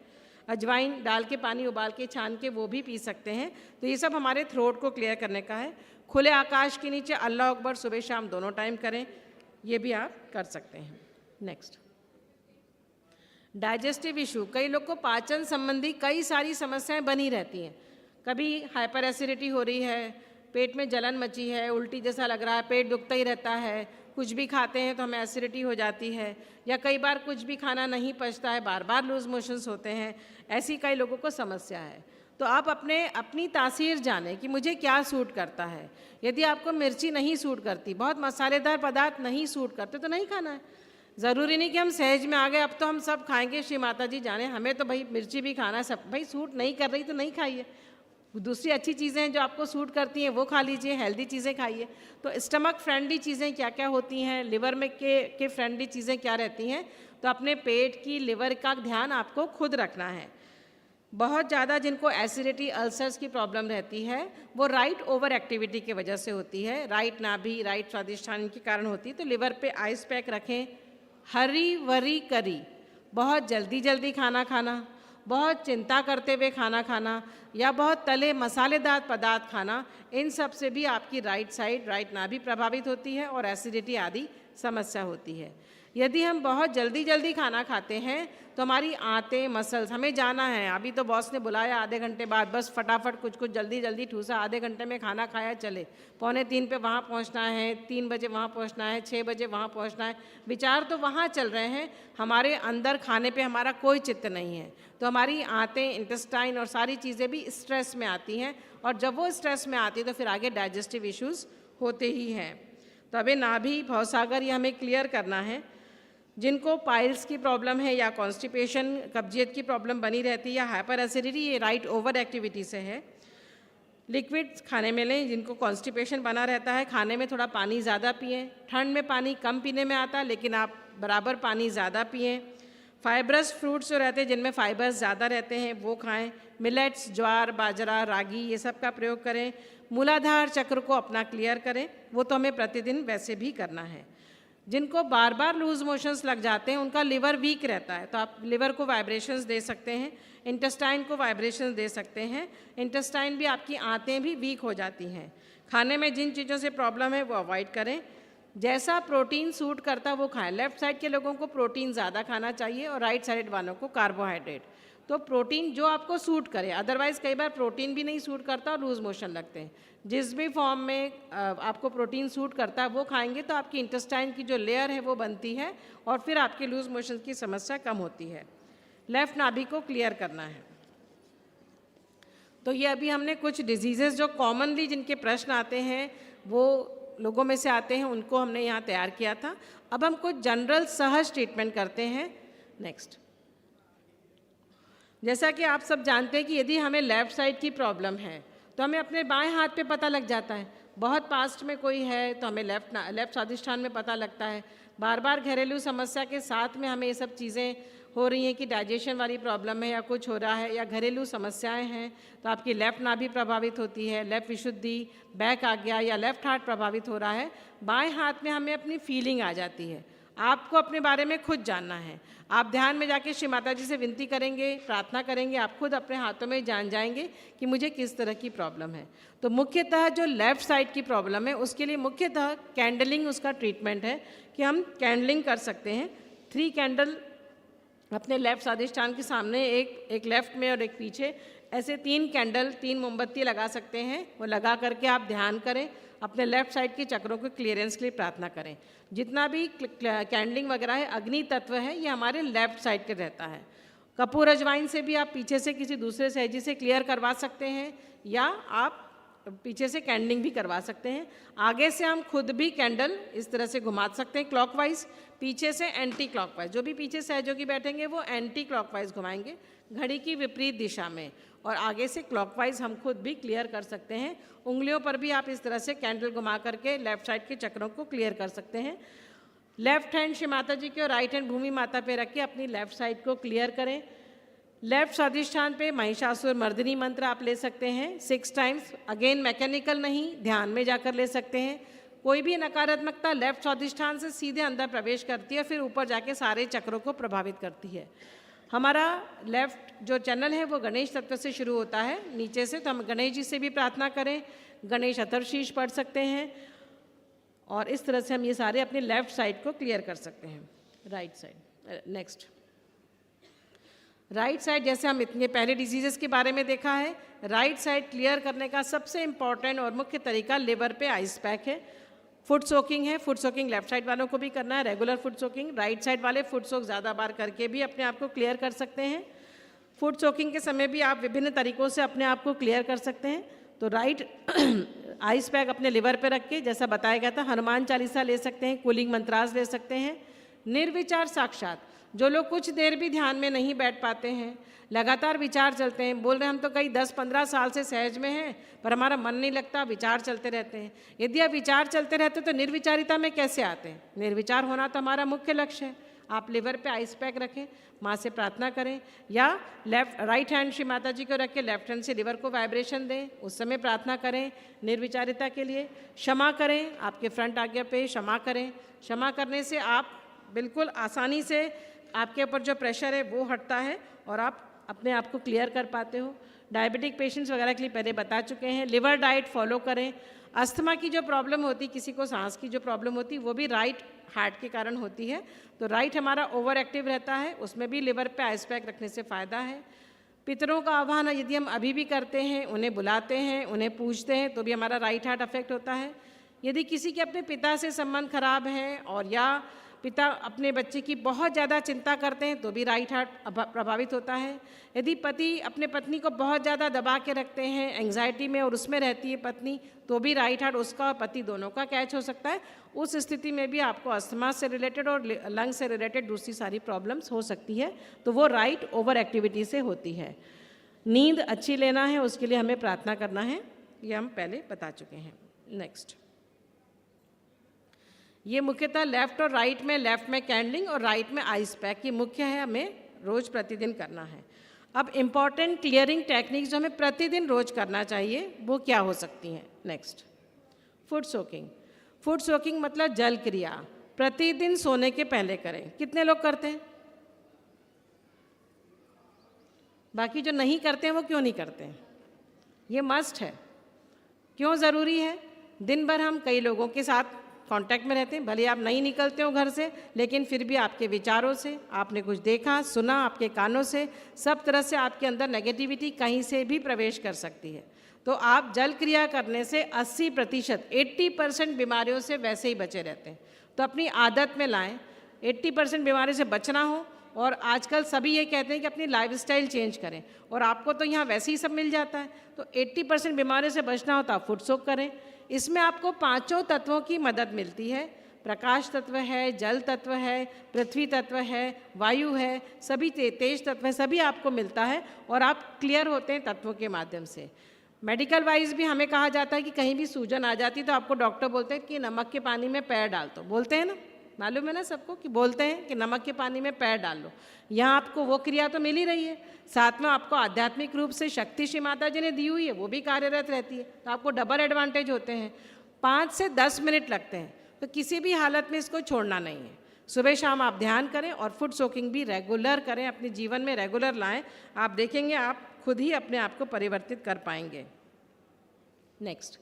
अजवाइन डाल के पानी उबाल के छान के वो भी पी सकते हैं। तो ये सब हमारे थ्रोट को क्लियर करने का है। खुले आकाश के नीचे अल्लाह अकबर सुबह शाम दोनों टाइम करें, ये भी आप कर सकते हैं। नेक्स्ट, डाइजेस्टिव इशू, कई लोग को पाचन संबंधी कई सारी समस्याएं बनी रहती हैं। कभी हाइपर एसिडिटी हो रही है, पेट में जलन मची है, उल्टी जैसा लग रहा है, पेट दुखता ही रहता है, कुछ भी खाते हैं तो हमें एसिडिटी हो जाती है, या कई बार कुछ भी खाना नहीं पचता है, बार बार लूज मोशंस होते हैं, ऐसी कई लोगों को समस्या है। तो आप अपनी तासीर जानें कि मुझे क्या सूट करता है। यदि आपको मिर्ची नहीं सूट करती, बहुत मसालेदार पदार्थ नहीं सूट करते, तो नहीं खाना है। ज़रूरी नहीं कि हम सहज में आ गए अब तो हम सब खाएंगे, श्री माता जी जाने, हमें तो भाई मिर्ची भी खाना है, सब भाई सूट नहीं कर रही तो नहीं खाइए। दूसरी अच्छी चीज़ें हैं जो आपको सूट करती हैं वो खा लीजिए, हेल्दी चीज़ें खाइए। तो स्टमक फ्रेंडली चीज़ें क्या क्या होती हैं, लिवर में के फ्रेंडली चीज़ें क्या रहती हैं, तो अपने पेट की लिवर का ध्यान आपको खुद रखना है। बहुत ज़्यादा जिनको एसिडिटी अल्सर्स की प्रॉब्लम रहती है वो राइट ओवर एक्टिविटी की वजह से होती है, राइट नाभि राइट स्वादिष्ठान के कारण होती है। तो लिवर पे आइस पैक रखें। हरी वरी करी, बहुत जल्दी जल्दी खाना खाना, बहुत चिंता करते हुए खाना खाना, या बहुत तले मसालेदार पदार्थ खाना, इन सब से भी आपकी राइट साइड राइट नाभि प्रभावित होती है और एसिडिटी आदि समस्या होती है। यदि हम बहुत जल्दी जल्दी खाना खाते हैं तो हमारी आंतें मसल्स, हमें जाना है, अभी तो बॉस ने बुलाया आधे घंटे बाद, बस फटाफट कुछ जल्दी जल्दी ठूसा, आधे घंटे में खाना खाया चले, 2:45 पे वहाँ पहुँचना है, 3 बजे वहाँ पहुँचना है, 6 बजे वहाँ पहुँचना है, विचार तो वहाँ चल रहे हैं, हमारे अंदर खाने पे हमारा कोई चित्त नहीं है। तो हमारी आंतें, इंटेस्टाइन और सारी चीज़ें भी स्ट्रेस में आती हैं, और जब वो स्ट्रेस में आती है तो फिर आगे डाइजेस्टिव इश्यूज़ होते ही हैं। तो अभी नाभि भवसागर ये हमें क्लियर करना है। जिनको पाइल्स की प्रॉब्लम है या कॉन्स्टिपेशन कब्जियत की प्रॉब्लम बनी रहती है या हाइपर एसिडिटी, ये राइट ओवर एक्टिविटी से है। लिक्विड्स खाने में लें। जिनको कॉन्स्टिपेशन बना रहता है खाने में थोड़ा पानी ज़्यादा पिएं। ठंड में पानी कम पीने में आता है लेकिन आप बराबर पानी ज़्यादा पिएं। फाइब्रस फ्रूट्स जो रहते हैं जिनमें फाइबर्स ज़्यादा रहते हैं वो खाएं। मिलेट्स, ज्वार, बाजरा, रागी, ये सब का प्रयोग करें। मूलाधार चक्र को अपना क्लियर करें, वो तो हमें प्रतिदिन वैसे भी करना है। जिनको बार बार लूज मोशंस लग जाते हैं उनका लिवर वीक रहता है तो आप लिवर को वाइब्रेशंस दे सकते हैं, इंटेस्टाइन को वाइब्रेशंस दे सकते हैं। इंटेस्टाइन भी, आपकी आंतें भी वीक हो जाती हैं। खाने में जिन चीज़ों से प्रॉब्लम है वो अवॉइड करें। जैसा प्रोटीन सूट करता वो खाएं। लेफ्ट साइड के लोगों को प्रोटीन ज़्यादा खाना चाहिए और राइट साइड वालों को कार्बोहाइड्रेट। तो प्रोटीन जो आपको सूट करे, अदरवाइज़ कई बार प्रोटीन भी नहीं सूट करता और लूज मोशन लगते हैं। जिस भी फॉर्म में आपको प्रोटीन सूट करता है वो खाएंगे तो आपकी इंटेस्टाइन की जो लेयर है वो बनती है और फिर आपके लूज मोशन की समस्या कम होती है। लेफ्ट नाभि को क्लियर करना है। तो ये अभी हमने कुछ डिजीज़ेस जो कॉमनली जिनके प्रश्न आते हैं वो लोगों में से आते हैं उनको हमने यहाँ तैयार किया था। अब हम कुछ जनरल सहज ट्रीटमेंट करते हैं। नेक्स्ट, जैसा कि आप सब जानते हैं कि यदि हमें लेफ़्ट साइड की प्रॉब्लम है तो हमें अपने बाएं हाथ पे पता लग जाता है। बहुत पास्ट में कोई है तो हमें लेफ़्ट स्वादिष्ठान में पता लगता है। बार बार घरेलू समस्या के साथ में हमें ये सब चीज़ें हो रही हैं कि डाइजेशन वाली प्रॉब्लम है या कुछ हो रहा है या घरेलू समस्याएं हैं तो आपकी लेफ़्ट नाभि प्रभावित होती है, लेफ़्ट विशुद्धि, बैक आ गया या लेफ़्ट हार्ट प्रभावित हो रहा है। बाएं हाथ में हमें अपनी फीलिंग आ जाती है। आपको अपने बारे में खुद जानना है। आप ध्यान में जाके श्री माता जी से विनती करेंगे, प्रार्थना करेंगे, आप खुद अपने हाथों में जान जाएंगे कि मुझे किस तरह की प्रॉब्लम है। तो मुख्यतः जो लेफ़्ट साइड की प्रॉब्लम है उसके लिए मुख्यतः कैंडलिंग उसका ट्रीटमेंट है कि हम कैंडलिंग कर सकते हैं। 3 कैंडल अपने लेफ़्ट स्वादिष्ठान के सामने, एक लेफ़्ट में और एक पीछे, ऐसे 3 कैंडल, 3 मोमबत्ती लगा सकते हैं। वो लगा करके आप ध्यान करें, अपने लेफ़्ट साइड के चक्रों को क्लियरेंस के लिए प्रार्थना करें। जितना भी कैंडलिंग वगैरह है, अग्नि तत्व है, ये हमारे लेफ़्ट साइड के रहता है कपूर अजवाइन से भी आप पीछे से किसी दूसरे सहजी से क्लियर करवा सकते हैं, या आप पीछे से कैंडलिंग भी करवा सकते हैं। आगे से हम खुद भी कैंडल इस तरह से घुमा सकते हैं क्लॉकवाइज, पीछे से एंटी क्लॉकवाइज। जो भी पीछे सहयोगी बैठेंगे वो एंटी क्लॉकवाइज घुमाएंगे घड़ी की विपरीत दिशा में, और आगे से क्लॉकवाइज हम खुद भी क्लियर कर सकते हैं। उंगलियों पर भी आप इस तरह से कैंडल घुमा करके लेफ्ट साइड के चक्रों को क्लियर कर सकते हैं। लेफ्ट हैंड श्री माता जी के और राइट हैंड भूमि माता पे रख के अपनी लेफ्ट साइड को क्लियर करें। लेफ्ट स्वादिष्ठान पे महिषासुर मर्दिनी मंत्र आप ले सकते हैं 6 टाइम्स। अगेन मैकेनिकल नहीं, ध्यान में जाकर ले सकते हैं। कोई भी नकारात्मकता लेफ्ट स्वादिष्ठान से सीधे अंदर प्रवेश करती है, फिर ऊपर जाके सारे चक्रों को प्रभावित करती है। हमारा लेफ्ट जो चैनल है वो गणेश तत्व से शुरू होता है नीचे से, तो हम गणेश जी से भी प्रार्थना करें। गणेश अथर्वशीष पढ़ सकते हैं, और इस तरह से हम ये सारे अपने लेफ्ट साइड को क्लियर कर सकते हैं। Right side, next right side, जैसे हम इतने पहले डिजीजेस के बारे में देखा है, राइट साइड क्लियर करने का सबसे इम्पॉर्टेंट और मुख्य तरीका लिवर पे आइस पैक है। फुट सोकिंग है, फुट सोकिंग लेफ्ट साइड वालों को भी करना है, regular foot soaking. Right side वाले फुट सोक ज़्यादा बार करके भी अपने आप को क्लियर कर सकते हैं। फुट सोकिंग के समय भी आप विभिन्न तरीकों से अपने आप को क्लियर कर सकते हैं। तो राइट आइस पैक अपने लिवर पे रख के, जैसा बताया गया था, हनुमान चालीसा ले सकते हैं, कूलिंग मंत्रास ले सकते हैं। निर्विचार साक्षात, जो लोग कुछ देर भी ध्यान में नहीं बैठ पाते हैं, लगातार विचार चलते हैं, बोल रहे हैं हम तो कई 10-15 साल से सहज में हैं पर हमारा मन नहीं लगता, विचार चलते रहते हैं। यदि आप विचार चलते रहते तो निर्विचारिता में कैसे आते हैं? निर्विचार होना तो हमारा मुख्य लक्ष्य है। आप लिवर पे आइस पैक रखें, माँ से प्रार्थना करें, या राइट हैंड श्री माता जी को रख के लेफ्ट हैंड से लिवर को वाइब्रेशन दें, उस समय प्रार्थना करें निर्विचारिता के लिए। क्षमा करें, आपके फ्रंट आज्ञा पे क्षमा करें। क्षमा करने से आप बिल्कुल आसानी से, आपके ऊपर जो प्रेशर है वो हटता है और आप अपने आप को क्लियर कर पाते हो। डायबिटिक पेशेंट्स वगैरह के लिए पहले बता चुके हैं। लिवर डाइट फॉलो करें। अस्थमा की जो प्रॉब्लम होती, किसी को सांस की जो प्रॉब्लम होती, वो भी राइट हार्ट के कारण होती है। तो राइट हमारा ओवर एक्टिव रहता है, उसमें भी लिवर पे आइस पैक रखने से फ़ायदा है। पितरों का आह्वान यदि हम अभी भी करते हैं, उन्हें बुलाते हैं, उन्हें पूजते हैं, तो भी हमारा राइट हार्ट अफेक्ट होता है। यदि किसी के अपने पिता से संबंध खराब है, और या पिता अपने बच्चे की बहुत ज़्यादा चिंता करते हैं, तो भी राइट हार्ट प्रभावित होता है। यदि पति अपने पत्नी को बहुत ज़्यादा दबा के रखते हैं, एंग्जाइटी में, और उसमें रहती है पत्नी, तो भी राइट हार्ट उसका और पति दोनों का कैच हो सकता है। उस स्थिति में भी आपको अस्थमा से रिलेटेड और लंग से रिलेटेड दूसरी सारी प्रॉब्लम्स हो सकती है, तो वो राइट ओवर एक्टिविटी से होती है। नींद अच्छी लेना है, उसके लिए हमें प्रार्थना करना है, ये हम पहले बता चुके हैं। नेक्स्ट, ये मुख्यतः लेफ्ट और राइट में, लेफ्ट में कैंडलिंग और राइट में आइस पैक, ये मुख्य है, हमें रोज़ प्रतिदिन करना है। अब इम्पॉर्टेंट क्लियरिंग टेक्निक्स जो हमें प्रतिदिन रोज करना चाहिए वो क्या हो सकती हैं? Next, foot soaking. Foot soaking मतलब जल क्रिया, प्रतिदिन सोने के पहले करें। कितने लोग करते हैं? बाकी जो नहीं करते हैं वो क्यों नहीं करते हैं? ये मस्ट है। क्यों ज़रूरी है? दिन भर हम कई लोगों के साथ कांटेक्ट में रहते हैं, भले आप नहीं निकलते हो घर से, लेकिन फिर भी आपके विचारों से, आपने कुछ देखा सुना, आपके कानों से, सब तरह से आपके अंदर नेगेटिविटी कहीं से भी प्रवेश कर सकती है। तो आप जल क्रिया करने से 80%, 80% बीमारियों से वैसे ही बचे रहते हैं। तो अपनी आदत में लाएं, 80% बीमारी से बचना हो। और आजकल सभी ये कहते हैं कि अपनी लाइफस्टाइल चेंज करें, और आपको तो यहाँ वैसे ही सब मिल जाता है। तो 80% बीमारी से बचना हो तो आप फुट सोक करें। इसमें आपको 5 तत्वों की मदद मिलती है। प्रकाश तत्व है, जल तत्व है, पृथ्वी तत्व है, वायु है, सभी तेज तत्व है, सभी आपको मिलता है और आप क्लियर होते हैं तत्वों के माध्यम से। मेडिकल वाइज भी हमें कहा जाता है कि कहीं भी सूजन आ जाती तो आपको डॉक्टर बोलते हैं कि नमक के पानी में पैर डाल दो। बोलते हैं ना, मालूम है ना सबको कि बोलते हैं कि नमक के पानी में पैर डाल लो। यहाँ आपको वो क्रिया तो मिल ही रही है, साथ में आपको आध्यात्मिक रूप से शक्ति श्री माता जी ने दी हुई है, वो भी कार्यरत रहती है, तो आपको डबल एडवांटेज होते हैं। 5 से 10 मिनट लगते हैं, तो किसी भी हालत में इसको छोड़ना नहीं है। सुबह शाम आप ध्यान करें और फुट सोकिंग भी रेगुलर करें, अपने जीवन में रेगुलर लाएं। आप देखेंगे आप खुद ही अपने आप को परिवर्तित कर पाएंगे। नेक्स्ट,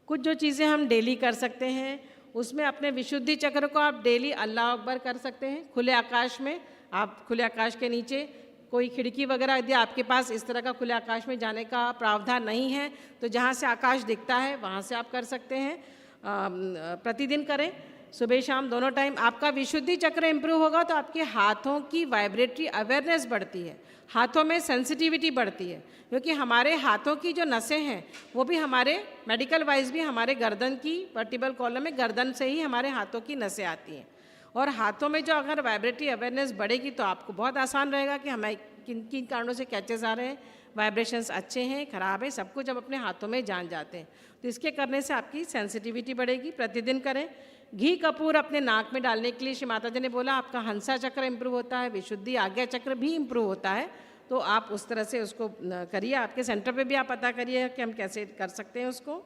कुछ जो चीज़ें हम डेली कर सकते हैं उसमें अपने विशुद्धि चक्र को आप डेली अल्लाह अकबर कर सकते हैं। खुले आकाश में, आप खुले आकाश के नीचे कोई खिड़की वगैरह यदि आपके पास इस तरह का खुले आकाश में जाने का प्रावधान नहीं है तो जहाँ से आकाश दिखता है वहाँ से आप कर सकते हैं, प्रतिदिन करें। सुबह शाम दोनों टाइम। आपका विशुद्धि चक्र इम्प्रूव होगा तो आपके हाथों की वाइब्रेटरी अवेयरनेस बढ़ती है, हाथों में सेंसिटिविटी बढ़ती है, क्योंकि हमारे हाथों की जो नसें हैं वो भी हमारे मेडिकल वाइज भी हमारे गर्दन की वर्टिब्रल कॉलम में गर्दन से ही हमारे हाथों की नसें आती हैं। और हाथों में जो अगर वाइब्रेटरी अवेयरनेस बढ़ेगी तो आपको बहुत आसान रहेगा कि हमें किन किन कारणों से कैचेस आ रहे हैं, वाइब्रेशंस अच्छे हैं ख़राब है, सब कुछ अब अपने हाथों में जान जाते हैं। तो इसके करने से आपकी सेंसिटिविटी बढ़ेगी। प्रतिदिन करें। घी कपूर अपने नाक में डालने के लिए श्री माता जी ने बोला आपका हंसा चक्र इम्प्रूव होता है, विशुद्धि आज्ञा चक्र भी इम्प्रूव होता है। तो आप उस तरह से उसको करिए। आपके सेंटर पे भी आप पता करिए कि हम कैसे कर सकते हैं उसको।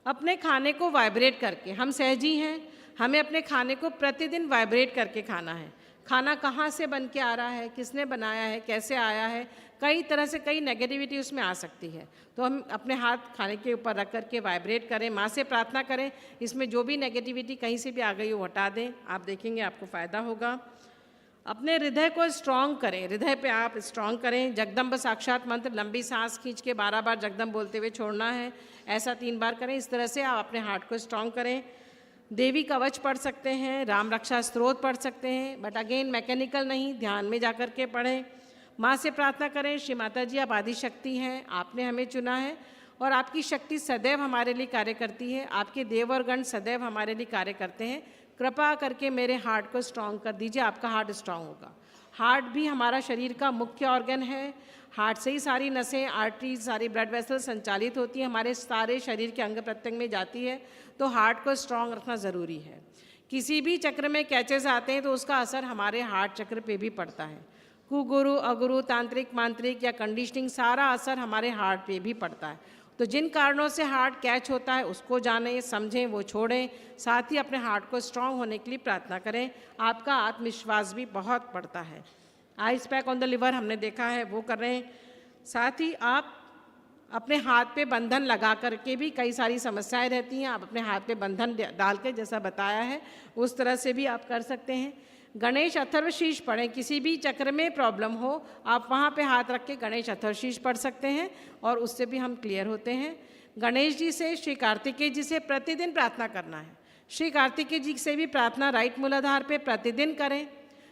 अपने खाने को वाइब्रेट करके, हम सहजी हैं, हमें अपने खाने को प्रतिदिन वाइब्रेट करके खाना है। खाना कहाँ से बन के आ रहा है, किसने बनाया है, कैसे आया है, कई तरह से कई नेगेटिविटी उसमें आ सकती है। तो हम अपने हाथ खाने के ऊपर रख करके वाइब्रेट करें, माँ से प्रार्थना करें इसमें जो भी नेगेटिविटी कहीं से भी आ गई वो हटा दें। आप देखेंगे आपको फ़ायदा होगा। अपने हृदय को स्ट्रॉन्ग करें, हृदय पे आप स्ट्रॉन्ग करें। जगदम्ब साक्षात मंत्र लंबी सांस खींच के 12 बार जगदम्ब बोलते हुए छोड़ना है, ऐसा 3 बार करें। इस तरह से आप अपने हार्ट को स्ट्रॉन्ग करें। देवी कवच पढ़ सकते हैं, राम रक्षा स्त्रोत पढ़ सकते हैं, बट अगेन मैकेनिकल नहीं, ध्यान में जा कर के पढ़ें। माँ से प्रार्थना करें, श्री माता जी आप आदि शक्ति हैं, आपने हमें चुना है और आपकी शक्ति सदैव हमारे लिए कार्य करती है, आपके देव और गण सदैव हमारे लिए कार्य करते हैं। कृपा करके मेरे हार्ट को स्ट्रॉन्ग कर दीजिए, आपका हार्ट स्ट्रॉन्ग होगा। हार्ट भी हमारा शरीर का मुख्य ऑर्गन है। हार्ट से ही सारी नसें, आर्टरीज, सारी ब्लड वेसल संचालित होती हैं, हमारे सारे शरीर के अंग प्रत्यंग में जाती है। तो हार्ट को स्ट्रॉन्ग रखना ज़रूरी है। किसी भी चक्र में कैचेस आते हैं तो उसका असर हमारे हार्ट चक्र पे भी पड़ता है। कुगुरु, अगुरु, तांत्रिक, मांत्रिक या कंडीशनिंग, सारा असर हमारे हार्ट पे भी पड़ता है। तो जिन कारणों से हार्ट कैच होता है उसको जानें, समझें, वो छोड़ें। साथ ही अपने हार्ट को स्ट्रॉन्ग होने के लिए प्रार्थना करें। आपका आत्मविश्वास भी बहुत बढ़ता है। Ice pack on the liver हमने देखा है, वो कर रहे हैं। साथ ही आप अपने हाथ पे बंधन लगा करके भी, कई सारी समस्याएं रहती हैं, आप अपने हाथ पे बंधन डाल के जैसा बताया है उस तरह से भी आप कर सकते हैं। गणेश अथर्वशीष पढ़ें, किसी भी चक्र में प्रॉब्लम हो आप वहाँ पे हाथ रख के गणेश अथर्वशीष पढ़ सकते हैं और उससे भी हम क्लियर होते हैं। गणेश जी से, श्री कार्तिकेय जी से प्रतिदिन प्रार्थना करना है। श्री कार्तिकेय जी से भी प्रार्थना राइट मूलाधार पे प्रतिदिन करें।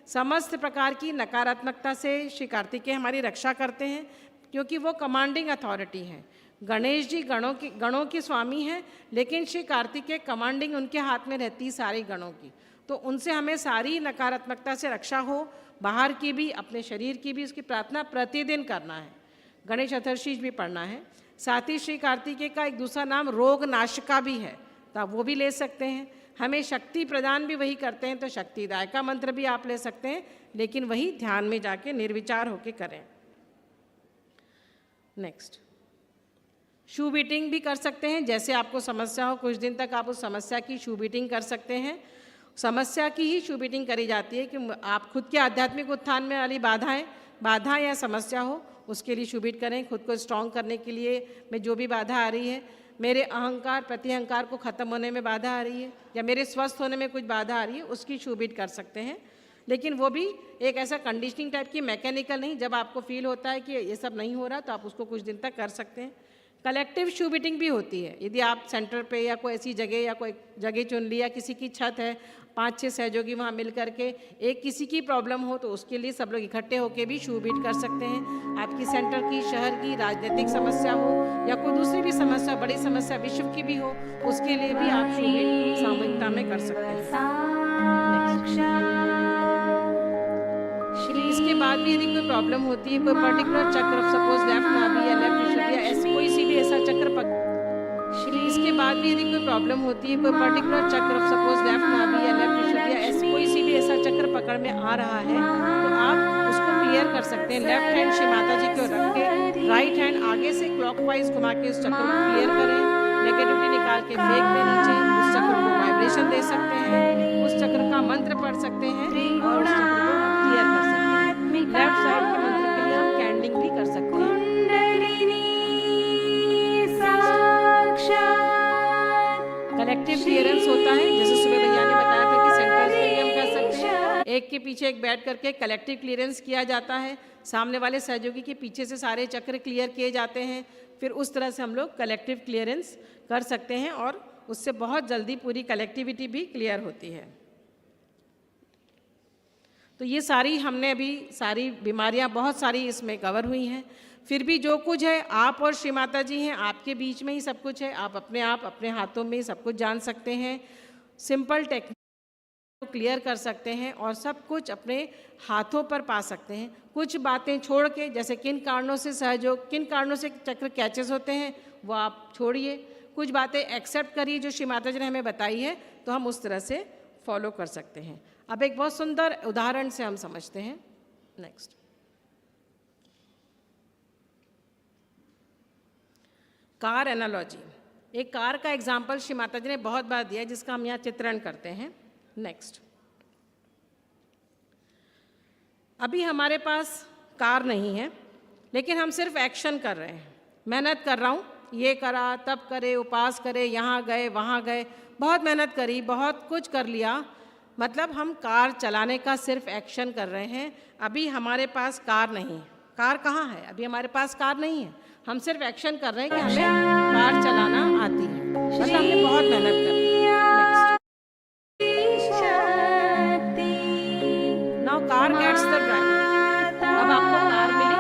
समस्त प्रकार की नकारात्मकता से श्री कार्तिकेय हमारी रक्षा करते हैं क्योंकि वो कमांडिंग अथॉरिटी हैं। गणेश जी गणों की स्वामी हैं, लेकिन श्री कार्तिकेय कमांडिंग उनके हाथ में रहती है सारी गणों की। तो उनसे हमें सारी नकारात्मकता से रक्षा हो, बाहर की भी अपने शरीर की भी, उसकी प्रार्थना प्रतिदिन करना है। गणेश अथर्वशीष भी पढ़ना है। साथ ही श्री कार्तिकेय का एक दूसरा नाम रोग नाशिका भी है, तो आप वो भी ले सकते हैं। हमें शक्ति प्रदान भी वही करते हैं, तो शक्तिदाय का मंत्र भी आप ले सकते हैं, लेकिन वही ध्यान में जाके निर्विचार होके करें। नेक्स्ट, शू बीटिंग भी कर सकते हैं। जैसे आपको समस्या हो, कुछ दिन तक आप उस समस्या की शू बीटिंग कर सकते हैं। समस्या की ही शू बीटिंग करी जाती है कि आप खुद के आध्यात्मिक उत्थान में वाली बाधा या समस्या हो उसके लिए शू बीट करें। खुद को स्ट्रॉन्ग करने के लिए में जो भी बाधा आ रही है, मेरे अहंकार प्रतिअहंकार को ख़त्म होने में बाधा आ रही है या मेरे स्वस्थ होने में कुछ बाधा आ रही है, उसकी शू बीट कर सकते हैं। लेकिन वो भी एक ऐसा कंडीशनिंग टाइप की, मैकेनिकल नहीं। जब आपको फील होता है कि ये सब नहीं हो रहा तो आप उसको कुछ दिन तक कर सकते हैं। कलेक्टिव शू बीटिंग भी होती है। यदि आप सेंटर पे या कोई ऐसी जगह या कोई जगह चुन लिया, किसी की छत है, 5-6 सहयोगी वहाँ मिल करके एक किसी की प्रॉब्लम हो तो उसके लिए सब लोग इकट्ठे होकर भी शू बीट कर सकते हैं। आपकी सेंटर की, शहर की राजनीतिक समस्या हो या कोई दूसरी भी समस्या, बड़ी समस्या विश्व की भी हो, उसके लिए भी आप शू बीट सामूहिकता में कर सकते हैं। इसके बाद भी यदि कोई प्रॉब्लम होती है, कोई पर्टिकुलर चक्र, सपोज लेफ्ट नाभि या लेफ्ट विशुद्धि या ऐसी कोई सी भी ऐसा चक्र इसके बाद भी यदि कोई प्रॉब्लम होती है, कोई पर्टिकुलर चक्र, सपोज लेफ्ट नाभि या लेफ्ट विशुद्धि या ऐसी कोई सी भी ऐसा चक्र पकड़ में आ रहा है तो आप उसको क्लियर कर सकते हैं। लेफ्ट हैंड श्री माता जी को रख के, राइट हैंड आगे से क्लॉकवाइज घुमा के उस चक्र को क्लियर करें। नेगेटिविटी निकाल के फेंक दें नीचे। उस चक्र को वाइब्रेशन दे सकते हैं, उस चक्र का मंत्र पढ़ सकते हैं और उस चक्र को क्लियर कर सकते हैं। लेफ्ट साइड के मंत्र के लिए हम कैंडिंग भी कर सकते हैं। कलेक्टिव क्लियरेंस होता है, जैसे सुबह भैया ने बताया था कि सेंटर्स में भी हम कर सकते हैं। एक के पीछे एक बैठ करके कलेक्टिव क्लियरेंस किया जाता है। सामने वाले सहयोगी के पीछे से सारे चक्र क्लियर किए जाते हैं। फिर उस तरह से हम लोग कलेक्टिव क्लियरेंस कर सकते हैं और उससे बहुत जल्दी पूरी कलेक्टिविटी भी क्लियर होती है। तो ये सारी हमने अभी सारी बीमारियां बहुत सारी इसमें कवर हुई हैं। फिर भी जो कुछ है आप और श्री माता जी हैं, आपके बीच में ही सब कुछ है। आप अपने हाथों में सब कुछ जान सकते हैं, सिंपल टेक्निक क्लियर कर सकते हैं और सब कुछ अपने हाथों पर पा सकते हैं। कुछ बातें छोड़ के, जैसे किन कारणों से सहयोग, किन कारणों से चक्र कैचेस होते हैं वो आप छोड़िए, कुछ बातें एक्सेप्ट करिए जो श्री माता जी ने हमें बताई है, तो हम उस तरह से फॉलो कर सकते हैं। अब एक बहुत सुंदर उदाहरण से हम समझते हैं। Next, car analogy. एक कार का एग्जाम्पल श्री माता जी ने बहुत बार दिया है, जिसका हम यहाँ चित्रण करते हैं। नेक्स्ट, अभी हमारे पास कार नहीं है, लेकिन हम सिर्फ एक्शन कर रहे हैं, मेहनत कर रहा हूँ, ये करा तब करे, उपवास करे, यहाँ गए वहाँ गए, बहुत मेहनत करी, बहुत कुछ कर लिया, मतलब हम कार चलाने का सिर्फ एक्शन कर रहे हैं। अभी हमारे पास कार नहीं है। कार कहाँ है? अभी हमारे पास कार नहीं है, हम सिर्फ एक्शन कर रहे हैं कि हमें कार चलाना आती है, मतलब हमने बहुत मेहनत कर ली। Now car gets the driver. अब आपको कार मिली,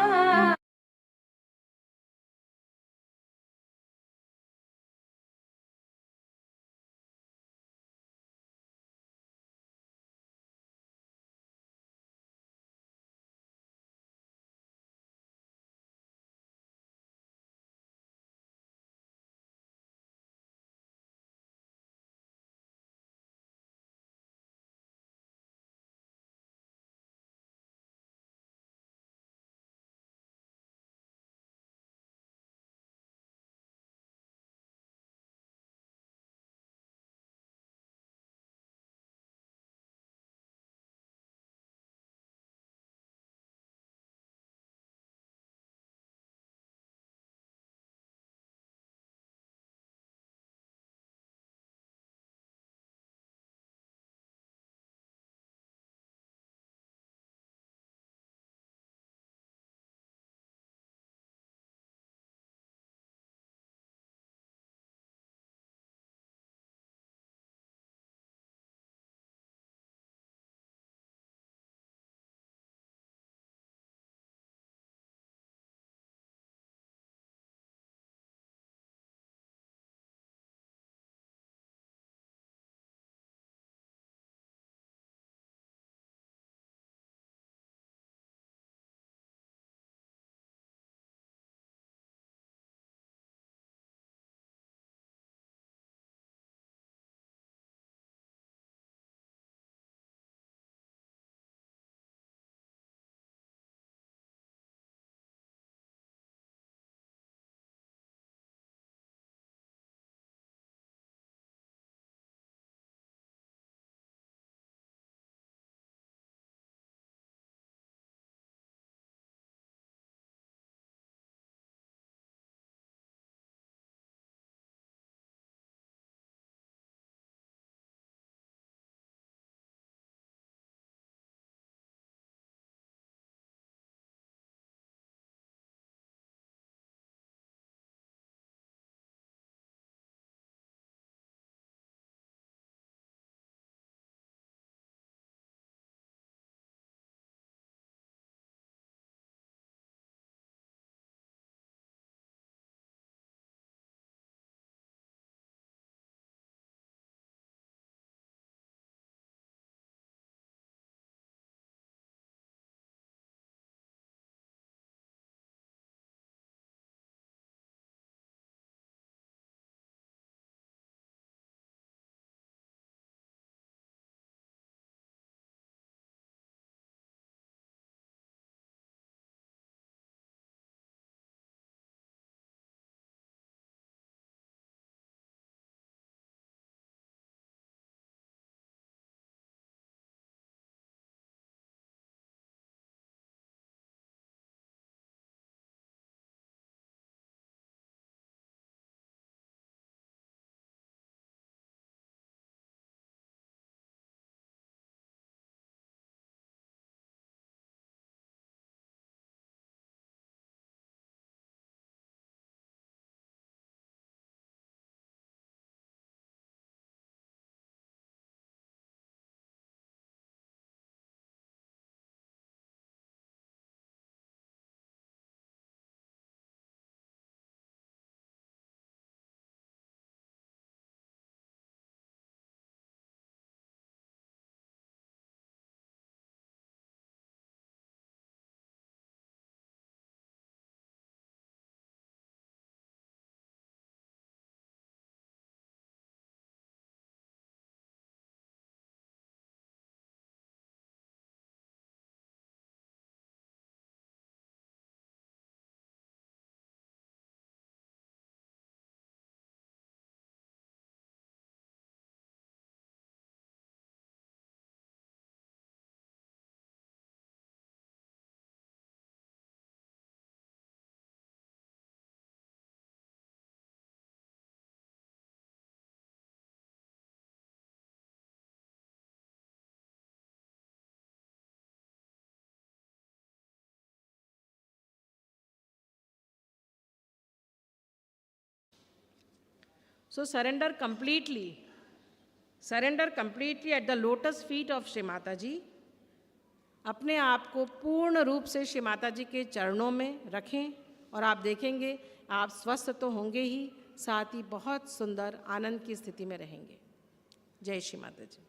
So surrender completely at the lotus feet of Shri Mata Ji. अपने आप को पूर्ण रूप से श्री माता जी के चरणों में रखें और आप देखेंगे आप स्वस्थ तो होंगे ही, साथ ही बहुत सुंदर आनंद की स्थिति में रहेंगे। जय श्री माता जी।